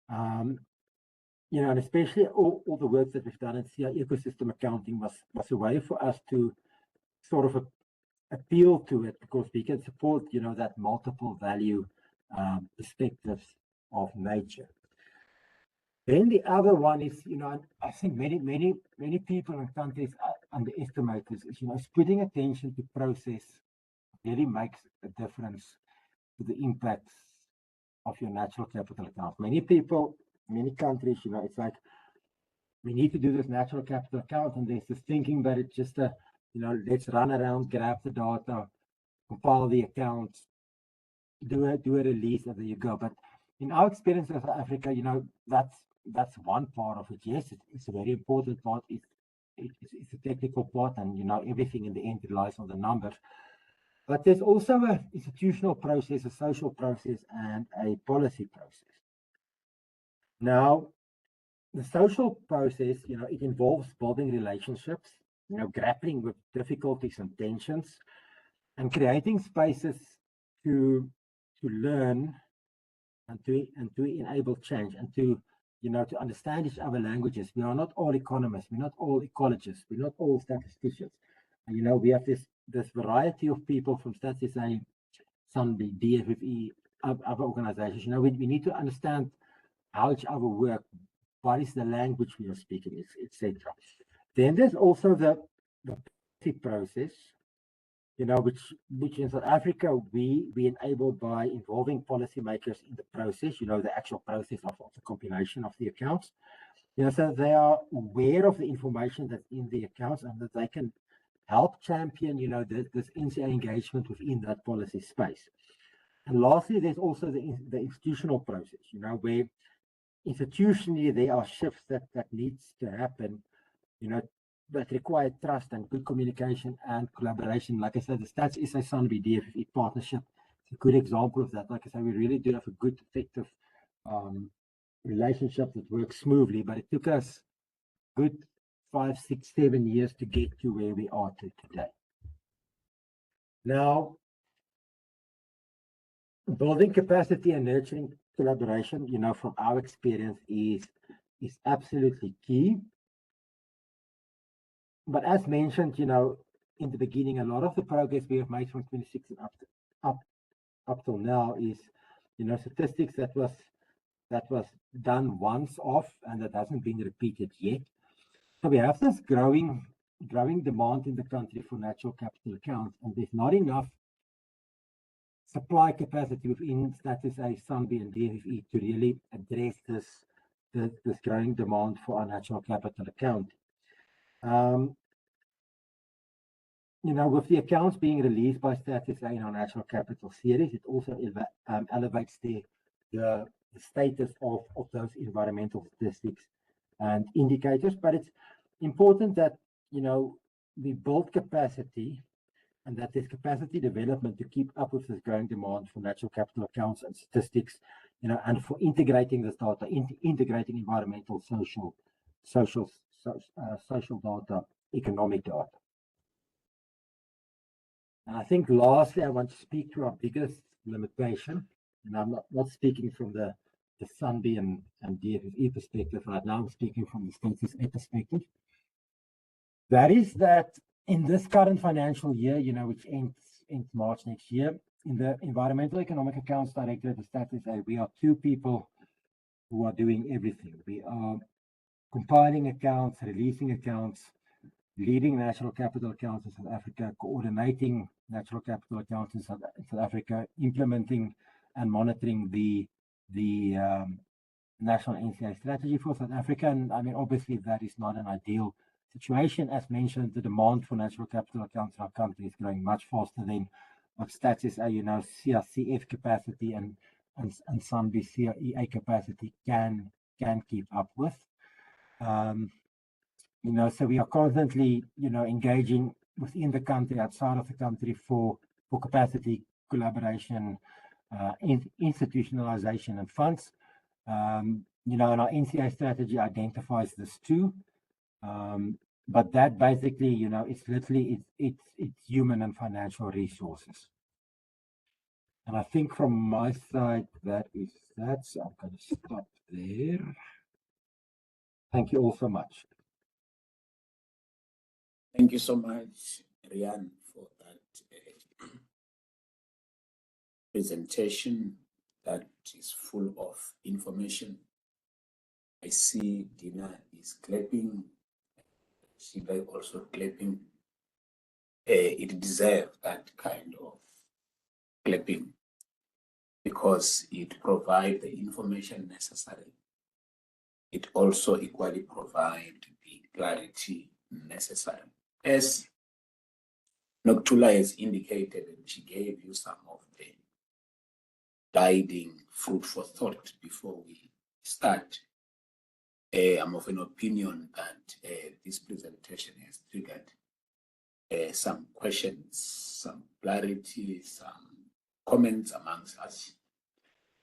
and especially all the work that we've done in SIA ecosystem accounting was a way for us to sort of appeal to it, because we can support that multiple value perspectives of nature. Then the other one is, I think many people and countries underestimate this, is putting attention to process really makes a difference to the impacts of your natural capital account. Many people, many countries, it's like, we need to do this natural capital account, and there's this thinking that it's just let's run around, grab the data, compile the accounts, do a release, and there you go. But in our experience in South Africa, that's one part of it. Yes, it's a very important part. It's a technical part, and everything in the end relies on the numbers. But there's also an institutional process, a social process, and a policy process. Now, the social process, it involves building relationships, grappling with difficulties and tensions, and creating spaces to learn and to enable change, and to understand each other languages. We are not all economists, we're not all ecologists, we're not all statisticians. And, we have this variety of people from StatsSA, SANBI, DFFE, other organizations. We need to understand how each other work, what is the language we are speaking, etc. Then there's also the policy process, which in South Africa we enable by involving policymakers in the process, the actual process of the compilation of the accounts. So they are aware of the information that's in the accounts, and that they can help champion, this NCA engagement within that policy space. And lastly, there's also the institutional process, where institutionally there are shifts that needs to happen, that require trust and good communication and collaboration. Like I said, the StatsSA SANBI DFFE partnership is a good example of that. Like I said, we really do have a good, effective relationship that works smoothly, but it took us good 5, 6, 7 years to get to where we are today. Now, building capacity and nurturing collaboration, from our experience is absolutely key. But as mentioned, in the beginning, a lot of the progress we have made from 2016 up till now is, statistics that was done once off, and that hasn't been repeated yet. So we have this growing demand in the country for natural capital accounts, and there's not enough supply capacity within StatsSA, SANBI, and DFFE to really address this growing demand for our natural capital account. With the accounts being released by StatsSA in our natural capital series, it also elevates the status of those environmental statistics and indicators. But it's important that we build capacity, and that there's capacity development to keep up with this growing demand for natural capital accounts and statistics, and for integrating this data, integrating environmental, social data, economic data. And I think lastly, I want to speak to our biggest limitation, and I'm not speaking from the SANBI and DFFE perspective right now, I'm speaking from the Status A perspective. That is that in this current financial year, which ends March next year, in the Environmental Economic Accounts Directorate of Status A, we are two people who are doing everything. We are compiling accounts, releasing accounts, leading natural capital accounts in South Africa, coordinating natural capital accounts in South Africa, implementing and monitoring the national NCA strategy for South Africa. And I mean, obviously, that is not an ideal situation. As mentioned, the demand for natural capital accounts in our country is growing much faster than what Status A, CRCF capacity and SANBI CREA capacity can keep up with. So we are constantly, engaging within the country, outside of the country for capacity collaboration, institutionalization and funds. And our NCA strategy identifies this too. But that basically, it's literally, it's human and financial resources. And I think from my side, that is that. So I'm going to stop there. Thank you all so much. Thank you so much, Rian, for that presentation that is full of information. I see Dina is clapping. Shiba also clapping. It deserves that kind of clapping because it provides the information necessary. It also equally provides the clarity necessary. As Noktula has indicated, and she gave you some of the guiding food for thought before we start. I'm of an opinion that this presentation has triggered some questions, some clarity, some comments amongst us.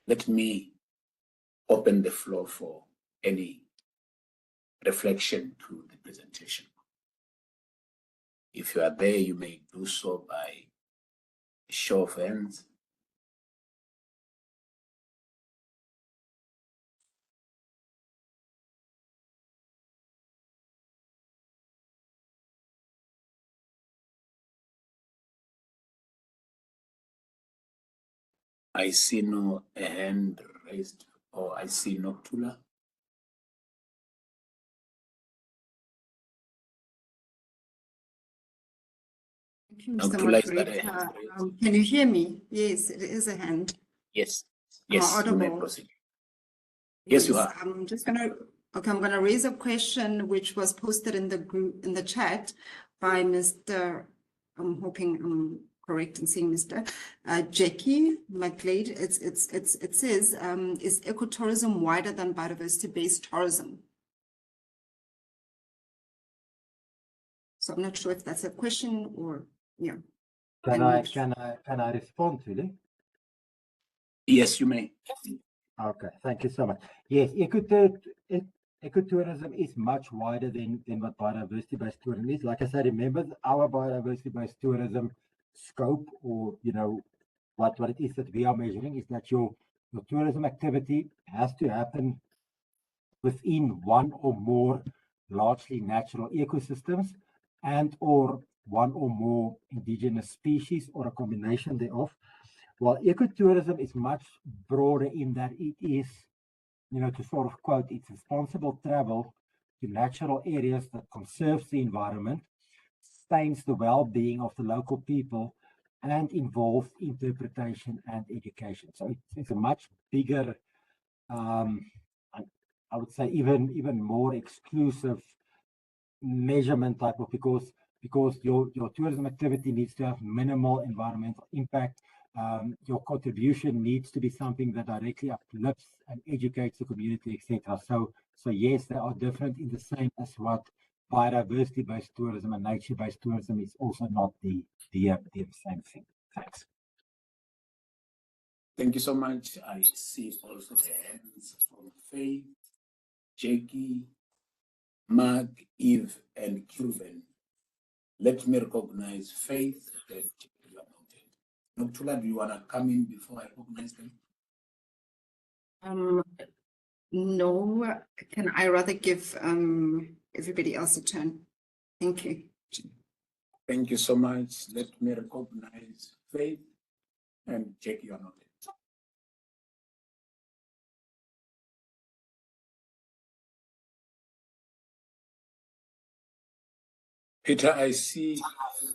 Let me open the floor for any reflection to the presentation. If you are there, you may do so by show of hands. I see no hand raised, or I see Noktula. Thank you, Mr. Moderator. Can you hear me? Yes, it is a hand. Yes, yes, you may proceed. Yes, you are. I'm gonna raise a question which was posted in the group, in the chat by Mr. I'm hoping I'm correct in saying Mr. Jackie McGlade. It says, is ecotourism wider than biodiversity-based tourism? So I'm not sure if that's a question or yeah. Can I respond to it? Yes, you may. Okay, thank you so much. Yes, ecotourism is much wider than what biodiversity-based tourism is. Like I said, remember our biodiversity-based tourism scope, or what it is that we are measuring is that your tourism activity has to happen within one or more largely natural ecosystems and or one or more indigenous species or a combination thereof. While ecotourism is much broader in that it is, to sort of quote, it's responsible travel to natural areas that conserves the environment, sustains the well-being of the local people, and involves interpretation and education. So it's a much bigger, I would say even more exclusive measurement type of, because your tourism activity needs to have minimal environmental impact. Your contribution needs to be something that directly uplifts and educates the community, etc. So yes, they are different in the same as what biodiversity-based tourism and nature-based tourism is also not the same thing. Thanks. Thank you so much. I see also the hands from Faith, Jackie, Mark, Eve, and Cuban. Let me recognize Faith that you Noctula, do you want to come in before I recognize them? No, can I rather give everybody else a turn? Thank you. Thank you so much. Let me recognize Faith and Jackie. You are not. Peter, I see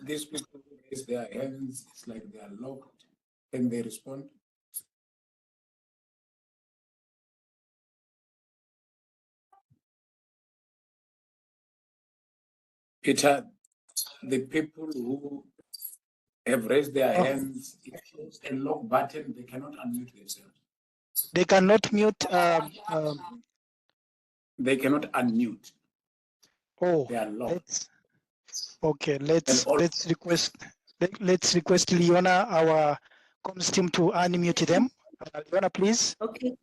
these people raise their hands. It's like they are locked. Can they respond? Peter, the people who have raised their hands, if it's a lock button, they cannot unmute themselves. They cannot mute. They cannot unmute. Oh, They are locked. let's request Leona, our comms team, to unmute them. Leona, please. Okay.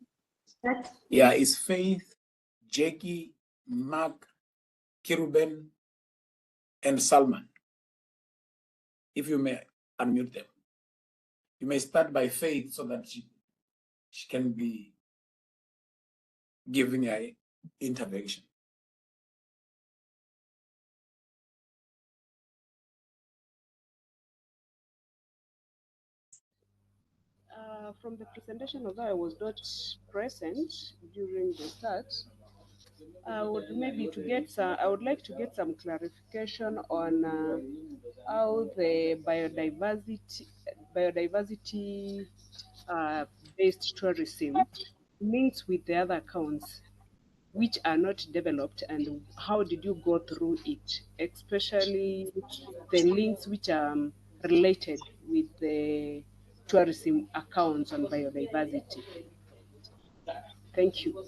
Yeah, it's Faith, Jackie, Mark, Kiruben, and Salman. If you may unmute them. You may start by Faith so that she can be giving her intervention. From the presentation, although I was not present during the start, I would maybe I would like to get some clarification on how the biodiversity based tourism links with the other accounts which are not developed, and how did you go through it, especially the links which are related with the tourism accounts on biodiversity. Thank you.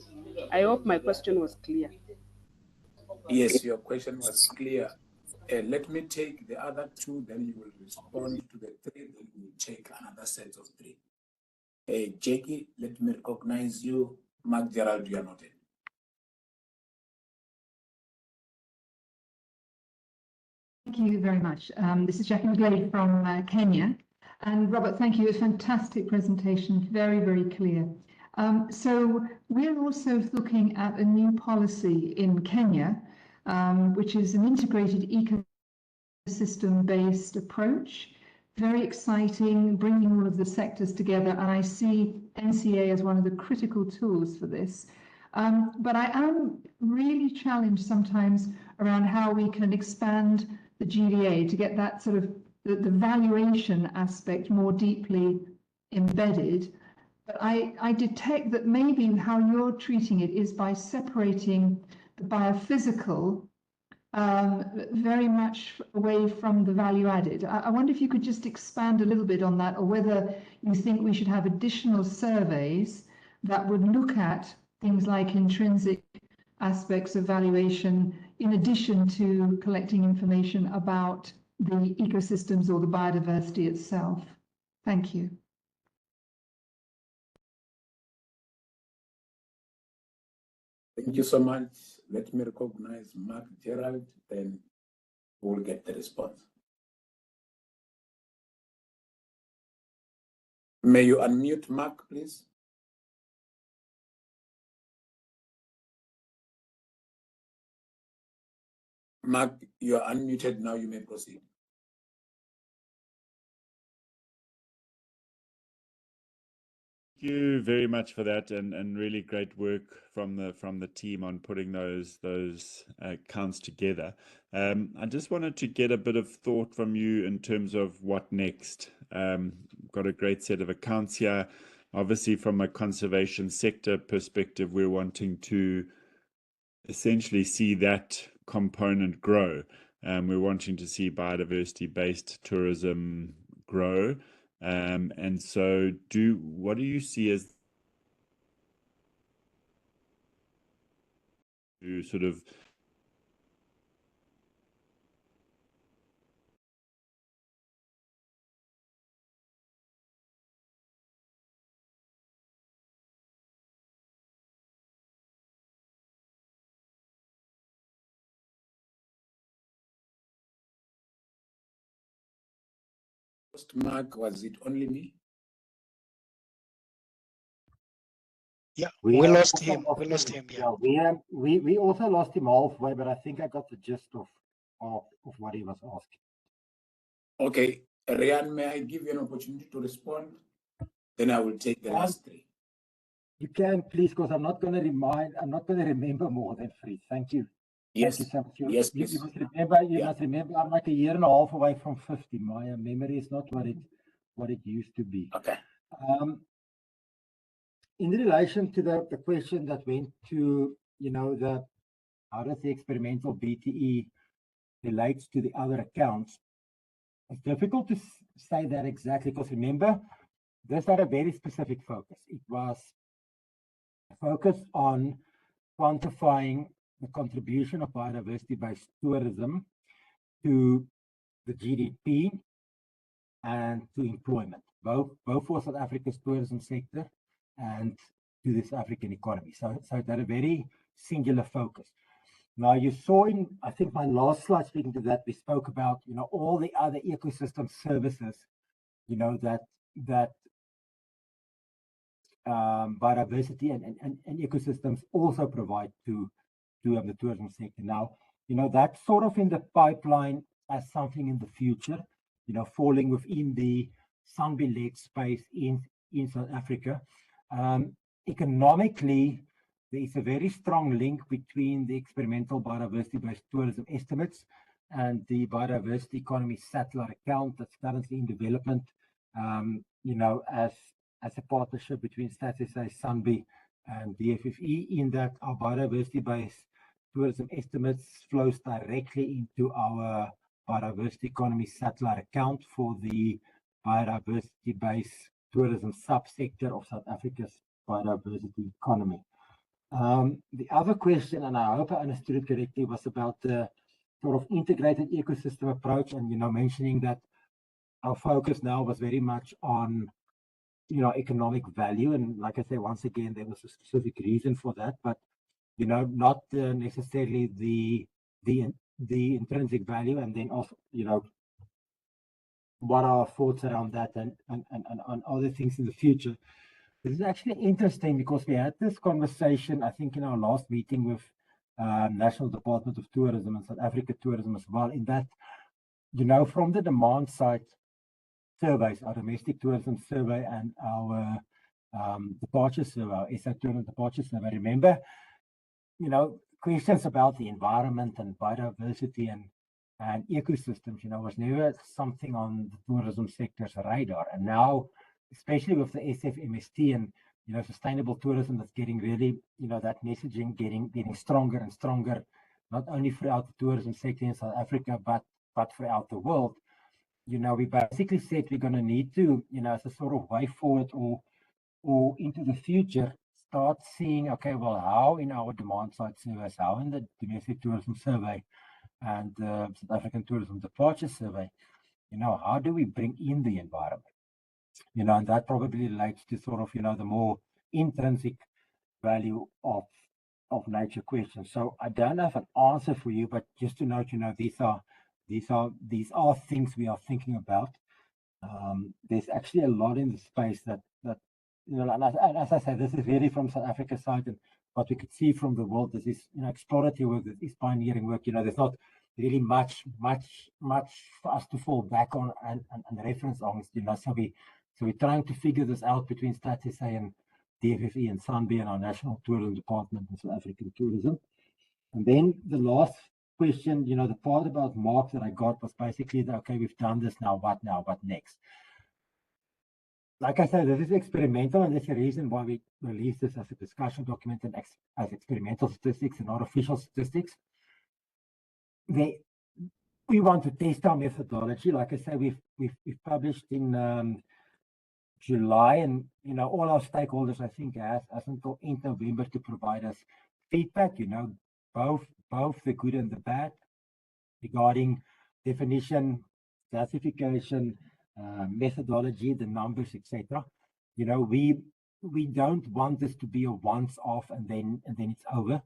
I hope my question was clear. Yes, your question was clear. Let me take the other two, then you will respond to the three, then we will take another set of three. Jackie, let me recognize you. Mark Gerald, you are noted. Thank you very much. This is Jackie McGlade from Kenya. And Robert, thank you. It was a fantastic presentation, very, very clear. So we're also looking at a new policy in Kenya, which is an integrated ecosystem-based approach. Very exciting, bringing all of the sectors together. And I see NCA as one of the critical tools for this. But I am really challenged sometimes around how we can expand the GDA to get that sort of the valuation aspect more deeply embedded. But I detect that maybe how you're treating it is by separating the biophysical very much away from the value added. I wonder if you could just expand a little bit on that, or whether you think we should have additional surveys that would look at things like intrinsic aspects of valuation in addition to collecting information about the ecosystems or the biodiversity itself. Thank you. Thank you so much. Let me recognize Mark Gerald, then we'll get the response. May you unmute Mark, please? Mark, you are unmuted now. You may proceed. Thank you very much for that, and really great work from the team on putting those counts together. I just wanted to get a bit of thought from you in terms of what next. Got a great set of accounts here. Obviously, from a conservation sector perspective, we're wanting to essentially see that component grow. We're wanting to see biodiversity-based tourism grow. And so what do you see as to sort of Mark, was it only me? Yeah, we have lost also him. We lost him. Yeah. Yeah, we also lost him halfway, but I think I got the gist of what he was asking. Okay, Rian, may I give you an opportunity to respond? Then I will take the last three. You can, please, because I'm not going to remember more than three. Thank you. Yes. Thank you so much. Yes, You please. must remember, I'm like a year and a half away from 50. My memory is not what it used to be. Okay. In relation to the question that went to, how does the experimental BTE relates to the other accounts? It's difficult to say that exactly, because remember, this had a very specific focus. It was focused on quantifying the contribution of biodiversity-based tourism to the GDP and to employment, both for South Africa's tourism sector and to the South African economy. So it had a very singular focus. Now, you saw in, I think, my last slide speaking to that, we spoke about, all the other ecosystem services, that biodiversity and ecosystems also provide to the tourism sector. Now, that's sort of in the pipeline as something in the future, falling within the SANBI-led space in South Africa. Economically, there is a very strong link between the experimental biodiversity-based tourism estimates and the biodiversity economy satellite account that's currently in development, as a partnership between StatsSA, SANBI, and DFFE, in that our biodiversity-based tourism estimates flows directly into our biodiversity economy satellite account for the biodiversity-based tourism subsector of South Africa's biodiversity economy. The other question, and I hope I understood it correctly, was about the sort of integrated ecosystem approach, and mentioning that our focus now was very much on economic value. And like I say, once again, there was a specific reason for that, but not necessarily the intrinsic value. And then also, what are our thoughts around that and other things in the future. This is actually interesting, because we had this conversation, I think, in our last meeting with National Department of Tourism and South Africa Tourism as well, in that, from the demand side surveys, our domestic tourism survey and our departure survey, our SA Tourism Departure Survey, remember, questions about the environment and biodiversity and ecosystems, was never something on the tourism sector's radar. And now, especially with the SFMST and sustainable tourism, that's getting really, that messaging getting stronger and stronger, not only throughout the tourism sector in South Africa, but throughout the world. We basically said we're going to need to, as a sort of way forward or into the future, start seeing, okay, well, how in our demand side surveys, how in the domestic tourism survey and the South African Tourism Departure Survey, how do we bring in the environment? And that probably relates to sort of, the more intrinsic value of nature questions. So I don't have an answer for you, but just to note, these are things we are thinking about. There's actually a lot in the space that and as I said, this is really from South Africa's side, and what we could see from the world. This is exploratory work, this is pioneering work. There's not really much for us to fall back on and reference on. So we're trying to figure this out between StatsSA and DFFE and SANBI and our National Tourism Department and South African Tourism. And then the last question, the part about Mark that I got was basically that, okay, we've done this now, what next? Like I said, this is experimental, and there's a reason why we release this as a discussion document and as experimental statistics and not official statistics. We want to test our methodology. Like I said, we've published in July, and all our stakeholders, I think, has until end November to provide us feedback. Both the good and the bad, regarding definition, classification, methodology, the numbers, etc. We don't want this to be a once-off and then it's over.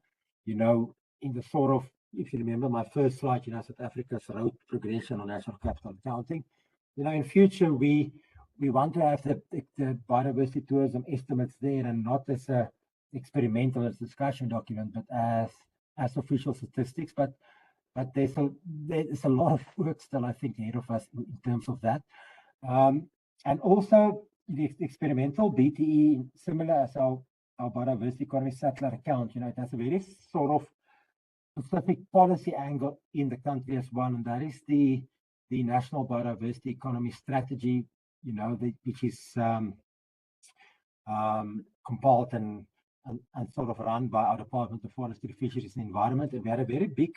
In the sort of, if you remember my first slide, South Africa's road progression on national capital accounting, in future we want to have the biodiversity tourism estimates there, and not as a experimental as discussion document, but as official statistics. But there's a lot of work still, I think, ahead of us in terms of that. And also the experimental BTE, similar as our biodiversity economy satellite account, it has a very sort of specific policy angle in the country as well, and that is the National Biodiversity Economy Strategy, which is compiled and sort of run by our Department of Forestry, Fisheries and Environment. And we had a very big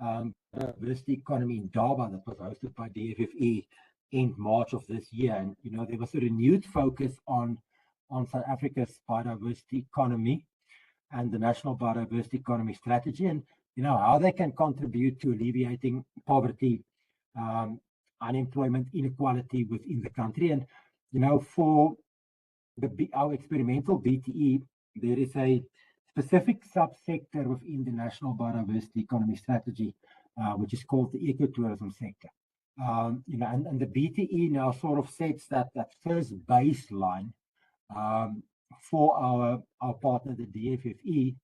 biodiversity economy in Durban that was hosted by DFFE in March of this year. And there was a renewed focus on South Africa's biodiversity economy and the National Biodiversity Economy Strategy, and how they can contribute to alleviating poverty, unemployment, inequality within the country. And for our experimental BTE, there is a specific subsector within the National Biodiversity Economy Strategy, which is called the ecotourism sector. And the BTE now sort of sets that first baseline for our partner, the DFFE,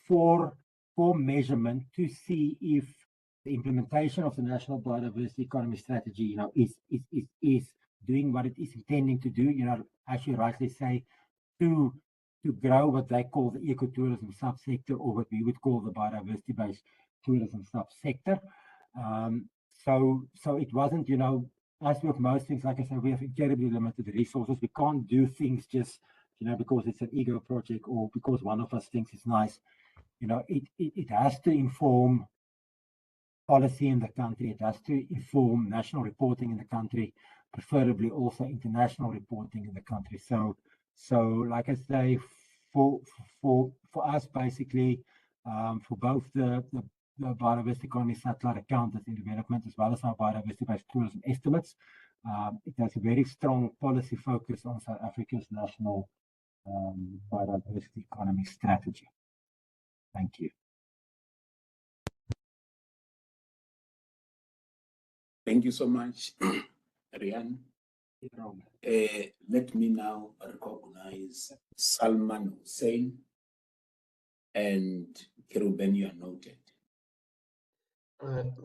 for measurement to see if the implementation of the National Biodiversity Economy Strategy, is doing what it is intending to do. As you rightly say, to grow what they call the ecotourism subsector, or what we would call the biodiversity-based tourism subsector. So it wasn't, as with most things, like I said, we have incredibly limited resources. We can't do things just, because it's an ego project or because one of us thinks it's nice. It has to inform policy in the country. It has to inform national reporting in the country, preferably also international reporting in the country. So like I say, for us, basically, for both the biodiversity economy satellite account that's in development, as well as our biodiversity-based tourism estimates, it has a very strong policy focus on South Africa's national biodiversity economy strategy. Thank you. Thank you so much, Rian. Let me now recognize Salman Hussein and Kiruben, you are noted.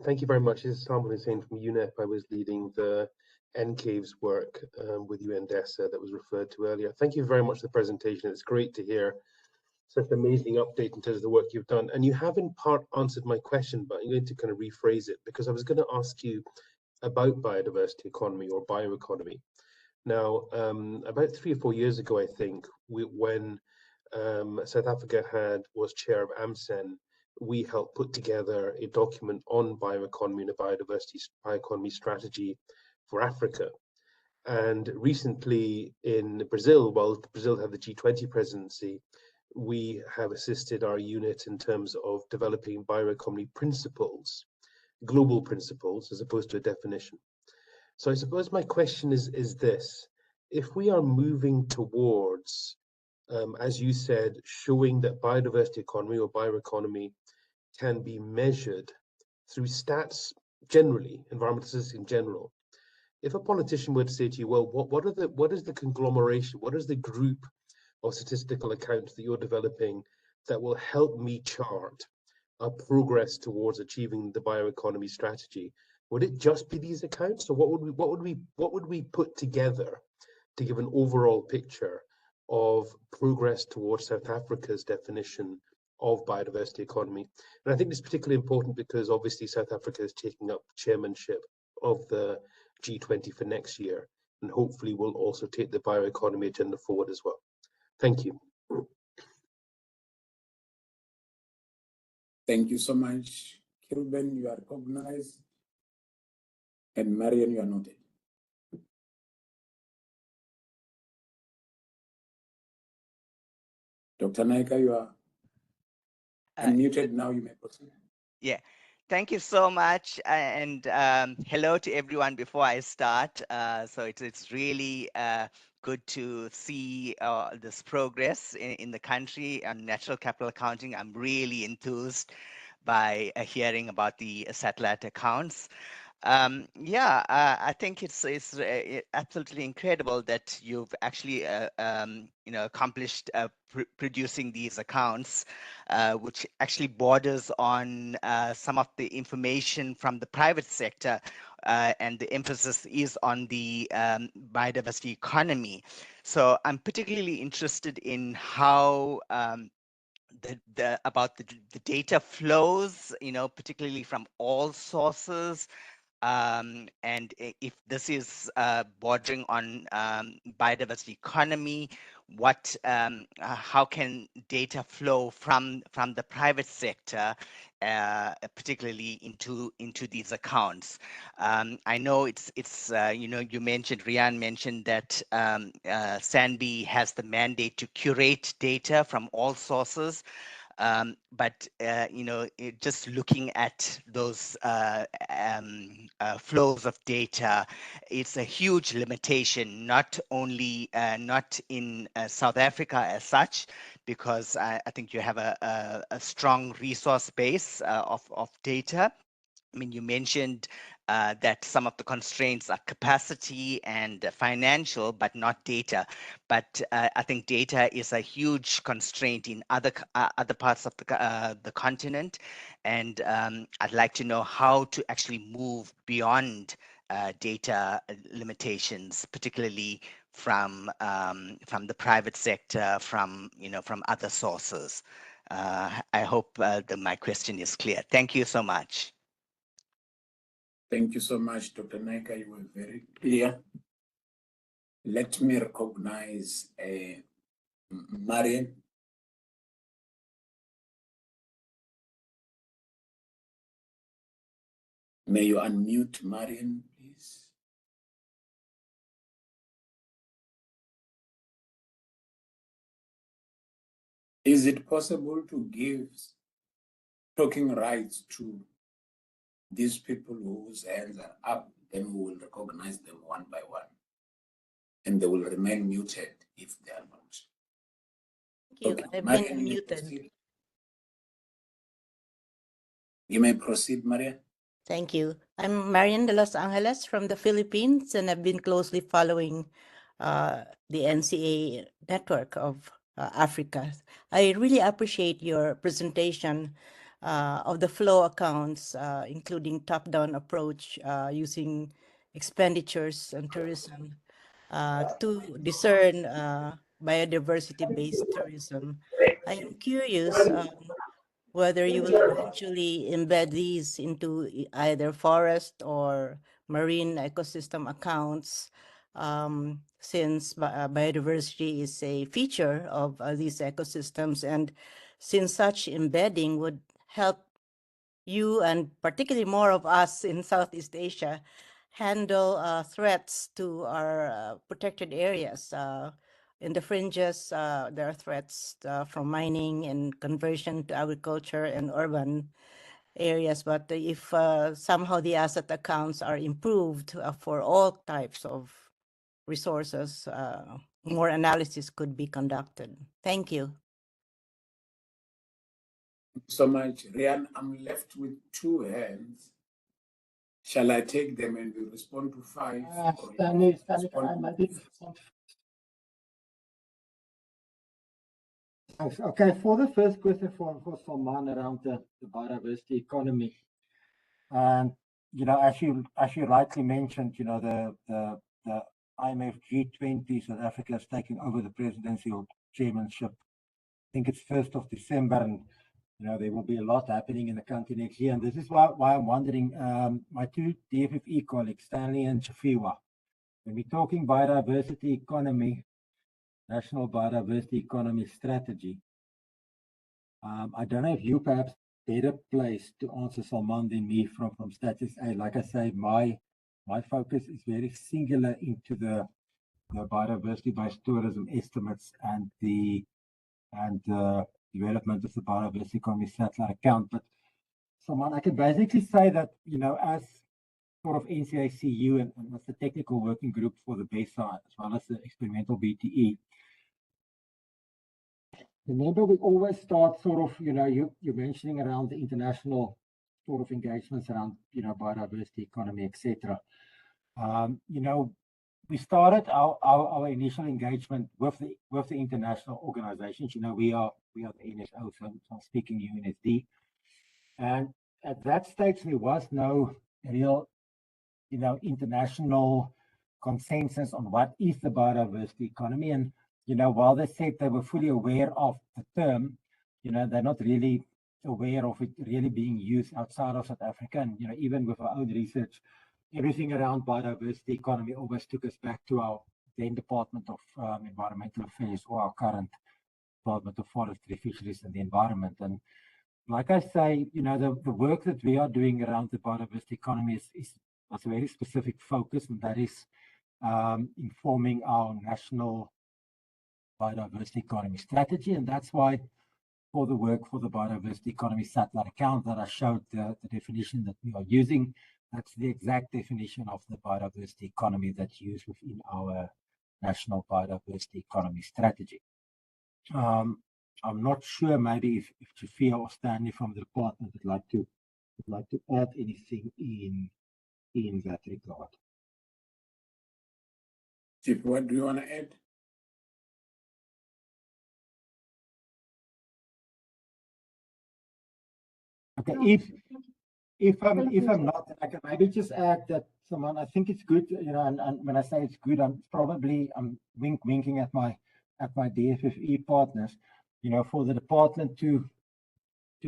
Thank you very much. This is Salman Hussein from UNEP. I was leading the NCAs work with UNDESA that was referred to earlier. Thank you very much for the presentation. It's great to hear such an amazing update in terms of the work you've done. And you have in part answered my question, but I'm going to kind of rephrase it, because I was going to ask you about biodiversity economy or bioeconomy. Now, about 3 or 4 years ago, I think, when South Africa was chair of AMCEN, we helped put together a document on bioeconomy and a bioeconomy strategy for Africa. And recently in Brazil, while Brazil had the G20 presidency, we have assisted our unit in terms of developing bioeconomy principles, global principles, as opposed to a definition. So I suppose my question is this: if we are moving towards, as you said, showing that biodiversity economy or bioeconomy can be measured through stats generally, environmental statistics in general, if a politician were to say to you, well, what is the conglomeration, what is the group of statistical accounts that you're developing that will help me chart our progress towards achieving the bioeconomy strategy? Would it just be these accounts, or what would we put together to give an overall picture of progress towards South Africa's definition of biodiversity economy? And I think this is particularly important because obviously South Africa is taking up chairmanship of the G20 for next year, and hopefully will also take the bioeconomy agenda forward as well. Thank you. Thank you so much. Kiruben, you are recognized. And Marian, you are noted. Dr. Naika, you are unmuted now, you may proceed. Yeah, thank you so much. And hello to everyone before I start. So it's really good to see this progress in the country on natural capital accounting. I'm really enthused by hearing about the satellite accounts. Yeah, I think it's absolutely incredible that you've actually accomplished producing these accounts, which actually borders on some of the information from the private sector, and the emphasis is on the biodiversity economy. So I'm particularly interested in how about the data flows, particularly from all sources, and if this is bordering on biodiversity economy, how can data flow from the private sector, particularly into these accounts? I know it's you mentioned, Rian mentioned that SANBI has the mandate to curate data from all sources. But just looking at those flows of data, it's a huge limitation, not only not in South Africa as such, because I think you have a strong resource base of data. I mean, you mentioned that some of the constraints are capacity and financial, but not data. But I think data is a huge constraint in other parts of the continent, and I'd like to know how to actually move beyond data limitations, particularly from the private sector, from other sources. I hope my question is clear. Thank you so much. Thank you so much, Dr. Naika. You were very clear. Let me recognize Marian. May you unmute Marian, please. Is it possible to give talking rights to these people whose hands are up? Then we will recognize them one by one, and they will remain muted if they are not. Thank you. Okay, I've Marian, been muted. You may proceed, Marian. Thank you. I'm Marian de Los Angeles from the Philippines, and I've been closely following the NCA network of Africa. I really appreciate your presentation of the flow accounts, including top-down approach using expenditures and tourism to discern biodiversity-based tourism. I am curious whether you will eventually embed these into either forest or marine ecosystem accounts, since biodiversity is a feature of these ecosystems, and since such embedding would help you, and particularly more of us in Southeast Asia, handle threats to our protected areas. In the fringes, there are threats from mining and conversion to agriculture and urban areas. But if somehow the asset accounts are improved for all types of resources, more analysis could be conducted. Thank you. Thank you so much, Rian. I'm left with 2 hands. Shall I take them and we respond to 5? Stanley, I might be. Okay, for the first question for Salman around the biodiversity economy, and as you rightly mentioned, the IMF G20 South Africa is taking over the presidential chairmanship. I think it's 1st of December, and there will be a lot happening in the country next year. And this is why I'm wondering, my 2 DFFE colleagues, Stanley and Shafiwa, when we're talking biodiversity economy, National Biodiversity Economy Strategy, I don't know if you perhaps better placed to answer Salman than me from Status A. Like I say, my focus is very singular into the biodiversity-based tourism estimates and the development of the biodiversity economy satellite account. But Salman, I can basically say that, as sort of NCA CU and as the technical working group for the BESA, as well as the experimental BTE, remember we always start sort of, you're mentioning around the international sort of engagements around, biodiversity, economy, etc. We started our initial engagement with the international organizations. We are the NSO, so I'm speaking UNSD. And at that stage, there was no real, international consensus on what is the biodiversity economy. And, while they said they were fully aware of the term, they're not really aware of it really being used outside of South Africa. And, even with our own research, everything around biodiversity economy always took us back to our then Department of Environmental Affairs, or our current Department of Forestry, Fisheries and the Environment. And like I say, the work that we are doing around the biodiversity economy is a very specific focus, and that is informing our national biodiversity economy strategy. And that's why for the work for the biodiversity economy satellite account that I showed the definition that we are using, that's the exact definition of the biodiversity economy that's used within our national biodiversity economy strategy. I'm not sure maybe if Sophia or Stanley from the department would like to add anything in that regard. Chief, what do you want to add? Okay, if I'm not, I can maybe just add that someone, I think it's good, and when I say it's good, I'm winking at my DFFE partners, for the department to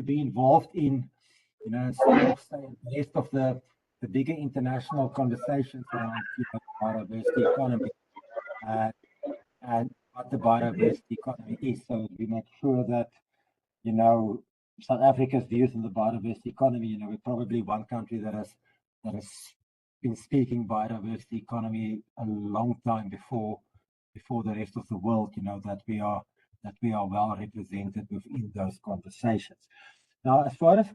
be involved in, sort of say the rest of the bigger international conversations around biodiversity economy and what the biodiversity economy is. So we make sure that, South Africa's views on the biodiversity economy, we're probably one country that has been speaking biodiversity economy a long time before the rest of the world, that we are well represented within those conversations. Now, as far as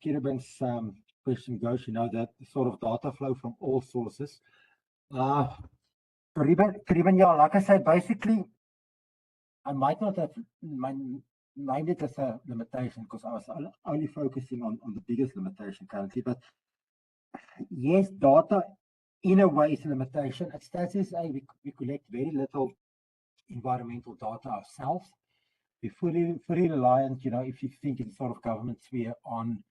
Kiriben's question goes, that sort of data flow from all sources. Kiriben, yeah, like I said, basically, I might not have named it as a limitation because I was only focusing on the biggest limitation currently. But yes, data in a way is a limitation. At StatsSA, we collect very little environmental data ourselves. We're fully reliant, if you think in sort of government sphere, on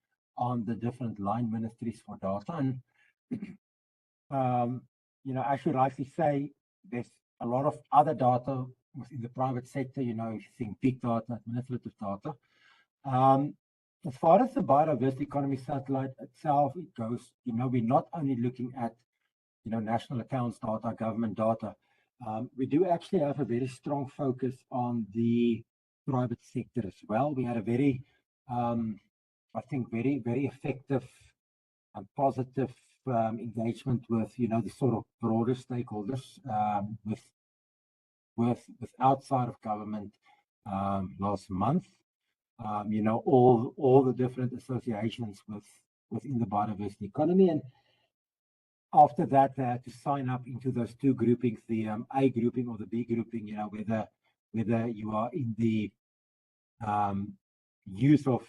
the different line ministries for data. And as you rightly say, there's a lot of other data within the private sector, if you think big data, administrative data. As far as the biodiversity economy satellite itself, it goes, we're not only looking at, national accounts data, government data. We do actually have a very strong focus on the private sector as well. We had a very, I think, very, very effective and positive engagement with, the sort of broader stakeholders, with outside of government last month. All the different associations within the biodiversity economy. And after that, they had to sign up into those two groupings, the A grouping or the B grouping, whether you are in the use of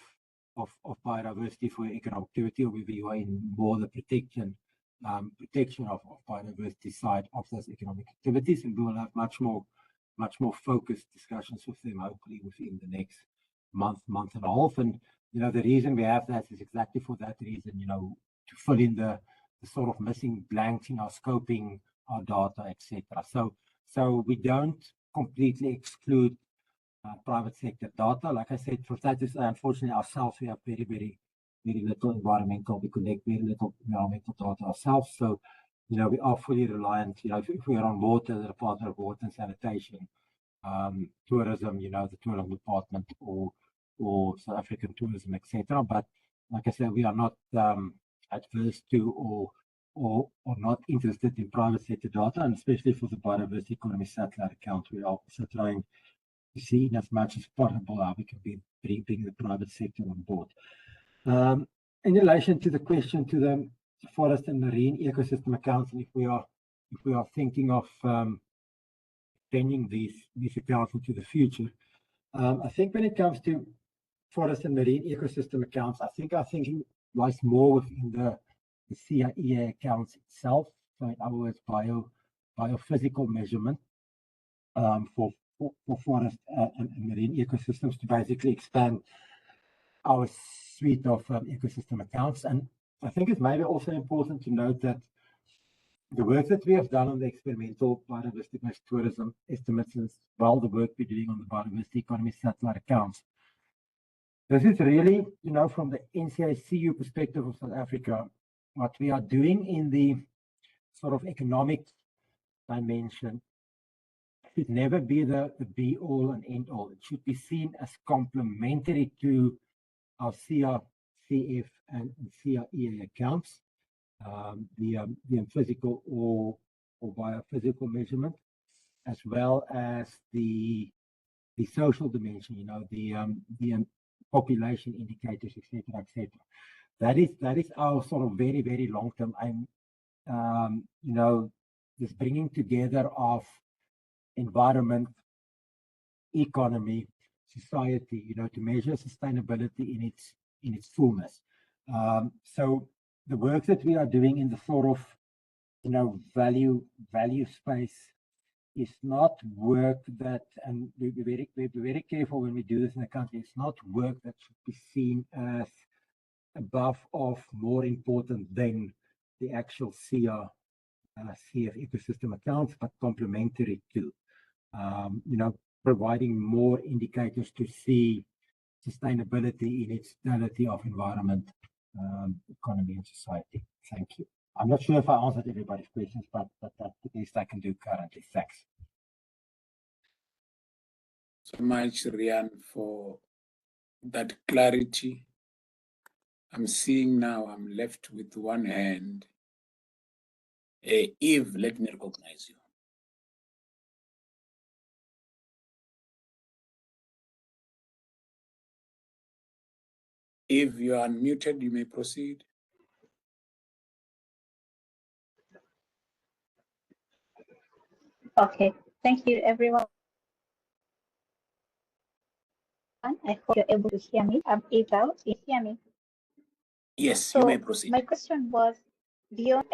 biodiversity for economic activity, or whether you are in more the protection of biodiversity side of those economic activities. And we will have much more focused discussions with them, hopefully within the next month and a half. And the reason we have that is exactly for that reason, to fill in the sort of missing blanks in our scoping, our data, etc. So we don't completely exclude private sector data. Like I said, for that is unfortunately ourselves, we have very, very, very little environmental. We collect very little environmental data ourselves. So, we are fully reliant. If we are on water, the Department of Water and Sanitation, tourism, the tourism department, or South African tourism, etc. But like I said, we are not adverse to or not interested in private sector data, and especially for the biodiversity economy satellite account, we are also trying to see in as much as possible how we can bring the private sector on board. In relation to the question to the forest and marine ecosystem accounts, and if we are thinking of extending these accounts into the future, I think when it comes to forest and marine ecosystem accounts, I think our thinking lies more within the CIEA accounts itself. So in other words, biophysical measurement for forest and marine ecosystems to basically expand our suite of ecosystem accounts. And I think it's maybe also important to note that the work that we have done on the experimental biodiversity-based tourism estimates, as well the work we're doing on the biodiversity economy satellite accounts, this is really, from the NCA CU perspective of South Africa, what we are doing in the sort of economic dimension should never be the be all and end all. It should be seen as complementary to our CRCF and CREA accounts, the physical or biophysical measurement, as well as the social dimension, the population indicators, etc., etc. That is our sort of very, very long-term aim. This bringing together of environment, economy, society, to measure sustainability in its fullness. So the work that we are doing in the sort of value space is not work that, and we're very careful when we do this in the country, it's not work that should be seen as above or more important than the actual CF ecosystem accounts, but complementary to, providing more indicators to see sustainability in its totality of environment, economy, and society. Thank you. I'm not sure if I answered everybody's questions, but that's the best I can do currently. Thanks. So much, Rian, for that clarity. I'm seeing now I'm left with one hand. Eve, let me recognize you. If you are unmuted, you may proceed. Okay, thank you, everyone. I hope you're able to hear me. I'm Eva. Can you hear me? Yes, So you may proceed. my question was beyond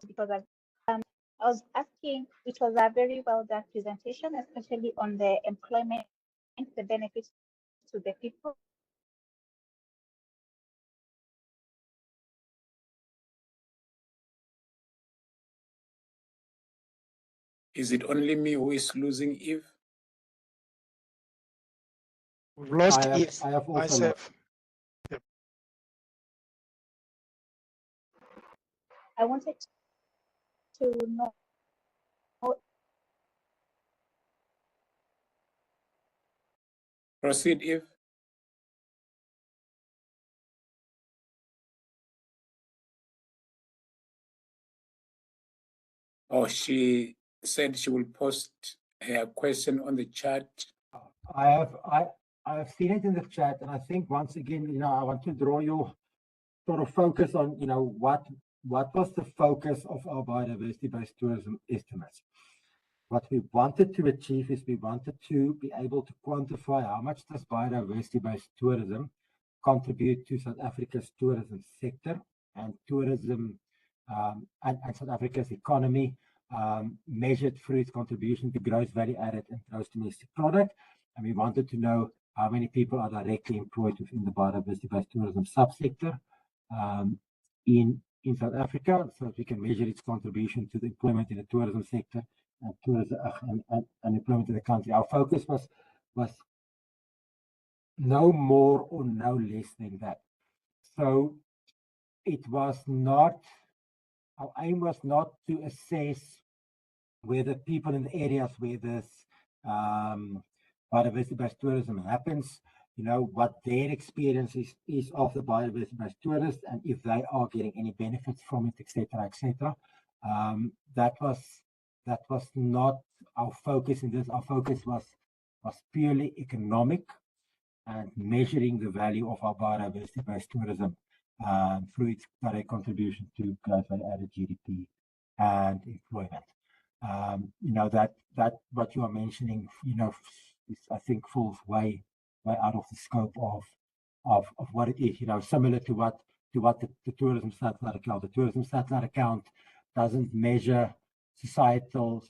because I was asking, it was a very well done presentation, especially on the employment, the benefits to the people. Is it only me who is losing Eve? We've lost Eve. I have also Myself. I wanted to know. Proceed, Eve. Oh, she said she will post her question on the chat. I have seen it in the chat, and I think once again, I want to draw your sort of focus on, what was the focus of our biodiversity-based tourism estimates. What we wanted to achieve is we wanted to be able to quantify how much does biodiversity-based tourism contribute to South Africa's tourism sector and tourism and South Africa's economy, measured through its contribution to gross value added and gross domestic product. And we wanted to know how many people are directly employed within the biodiversity-based tourism subsector in South Africa, so that we can measure its contribution to the employment in the tourism sector and tourism and employment in the country. Our focus was no more or no less than that. So it was not, our aim was not to assess whether people in the areas where this biodiversity-based tourism happens, what their experience is of the biodiversity-based tourist, and if they are getting any benefits from it, etc., etc. That was not our focus in this. Our focus was purely economic and measuring the value of our biodiversity-based tourism through its direct contribution to gross value added GDP and employment. That what you are mentioning, is, I think, falls way out of the scope of what it is. Similar to what what the tourism satellite account. The tourism satellite account doesn't measure societal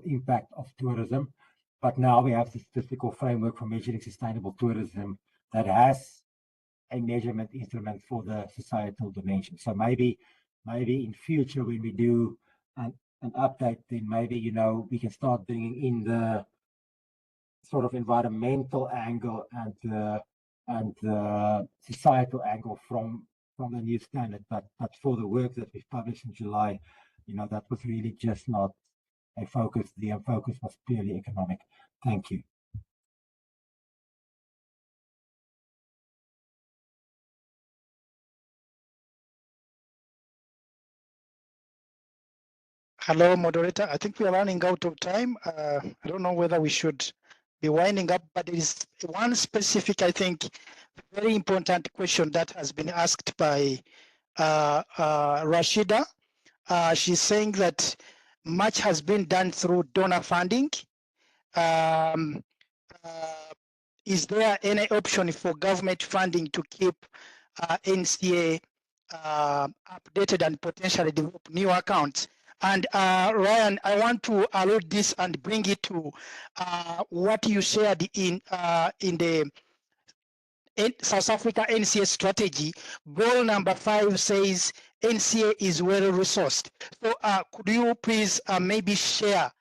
impact of tourism, but now we have the statistical framework for measuring sustainable tourism that has a measurement instrument for the societal dimension. So maybe in future when we do an update, then maybe, you know, we can start bringing in the sort of environmental angle and the societal angle from the new standard. But for the work that we've published in July, you know, that was really just not a focus. The focus was purely economic. Thank you. Hello, moderator. I think we are running out of time. I don't know whether we should be winding up, but there is one specific, I think, very important question that has been asked by Rashida. She's saying that much has been done through donor funding. Is there any option for government funding to keep NCA updated and potentially develop new accounts? And Ryan, I want to allude this and bring it to what you shared in the South Africa NCA strategy. Goal number 5 says NCA is well resourced. So could you please maybe share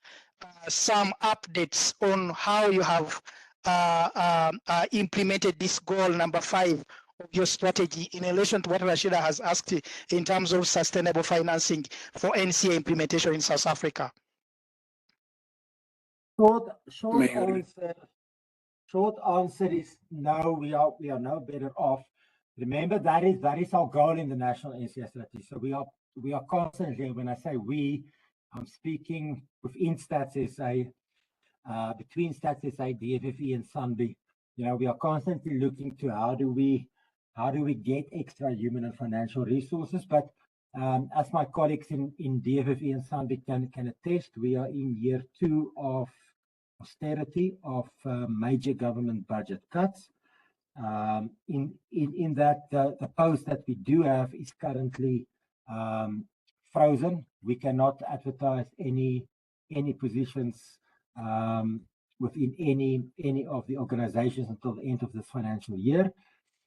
some updates on how you have implemented this goal number 5 of your strategy in relation to what Rashida has asked in terms of sustainable financing for NCA implementation in South Africa? Short answer is no. We are no better off. Remember, that is our goal in the national NCA strategy. So we are constantly, when I say we, I'm speaking within Stats SA, between Stats SA, DFFE, and SANBI. You know, we are constantly looking to how do we get extra human and financial resources. But as my colleagues in DFFE and SANBI can attest, we are in year 2 of austerity, of major government budget cuts. In that, the post that we do have is currently frozen. We cannot advertise any positions within any of the organizations until the end of this financial year.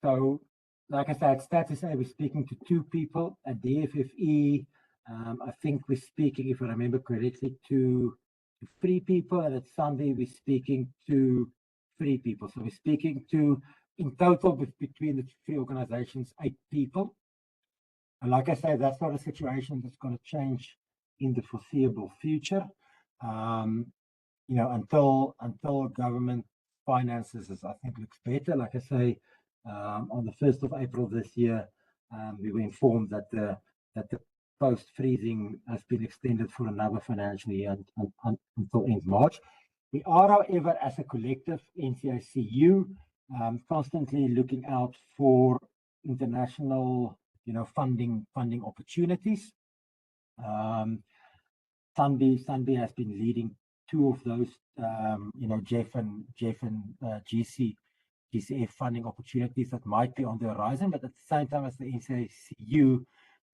So, like I said, Stats SA, we're speaking to 2 people. At DFFE, I think we're speaking, if I remember correctly, to 3 people, and at SANBI we're speaking to 3 people. So we're speaking to, in total, between the 3 organizations, 8 people. And like I said, that's not a situation that's going to change in the foreseeable future. You know, until government finances, I think, looks better. Like I say, on the 1st of April this year, we were informed that the post-freezing has been extended for another financial year until end March. We are, however, as a collective NCACU, constantly looking out for international, you know, funding opportunities. SANBI has been leading 2 of those, you know, Jeff and GCF funding opportunities that might be on the horizon, but at the same time as the NCACU,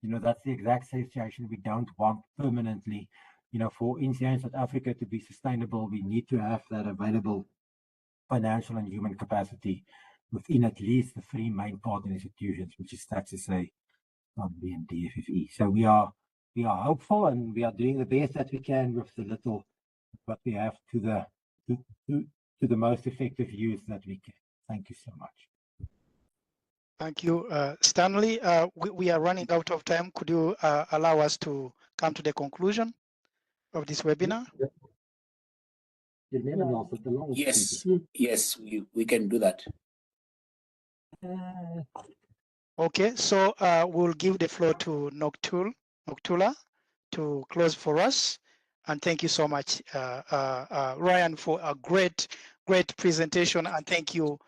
you know, that's the exact situation we don't want permanently. You know, for NCA in South Africa to be sustainable, we need to have that available financial and human capacity within at least the 3 main partner institutions, which is Stats SA, SANBI, and DFFE. So we are hopeful, and we are doing the best that we can with the little what we have to the most effective use that we can. Thank you so much. Thank you, Stanley. We are running out of time. Could you allow us to come to the conclusion of this webinar? Yes, we can do that. Okay, so we'll give the floor to Noktula to close for us. And thank you so much, Ryan, for a great presentation. And thank you,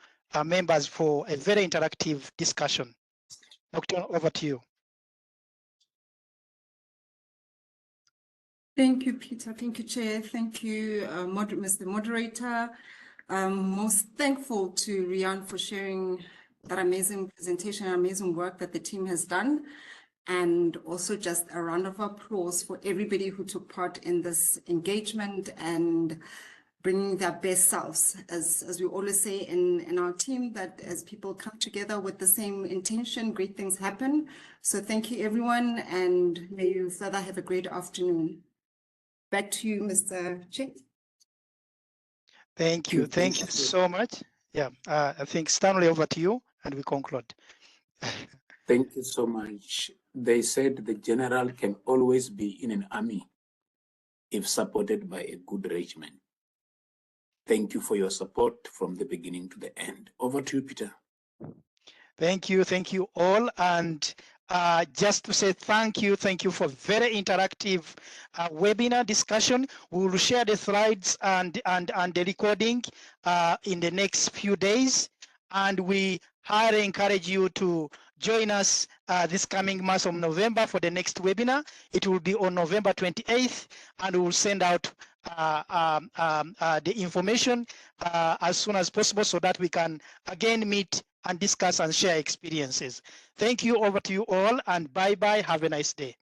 members, for a very interactive discussion. Noktula, over to you. Thank you, Peter. Thank you, Chair. Thank you, Mr. Moderator. Most thankful to Ryan for sharing that amazing presentation, amazing work that the team has done. And also just a round of applause for everybody who took part in this engagement and bringing their best selves. As we always say in our team, that as people come together with the same intention, great things happen. So thank you, everyone, and may you further have a great afternoon. Back to you, Mr. Chair. Thank you. Thank you so much. Yeah, I think Stanley, over to you, and we conclude. Thank you so much. They said the general can always be in an army if supported by a good regiment. Thank you for your support from the beginning to the end. Over to you, Peter. Thank you all. And just to say thank you for very interactive webinar discussion. We will share the slides and the recording in the next few days. And we highly encourage you to join us this coming month of November for the next webinar. It will be on November 28th, and we will send out the information as soon as possible so that we can again meet and discuss and share experiences. Thank you, over to you all, and bye-bye. Have a nice day.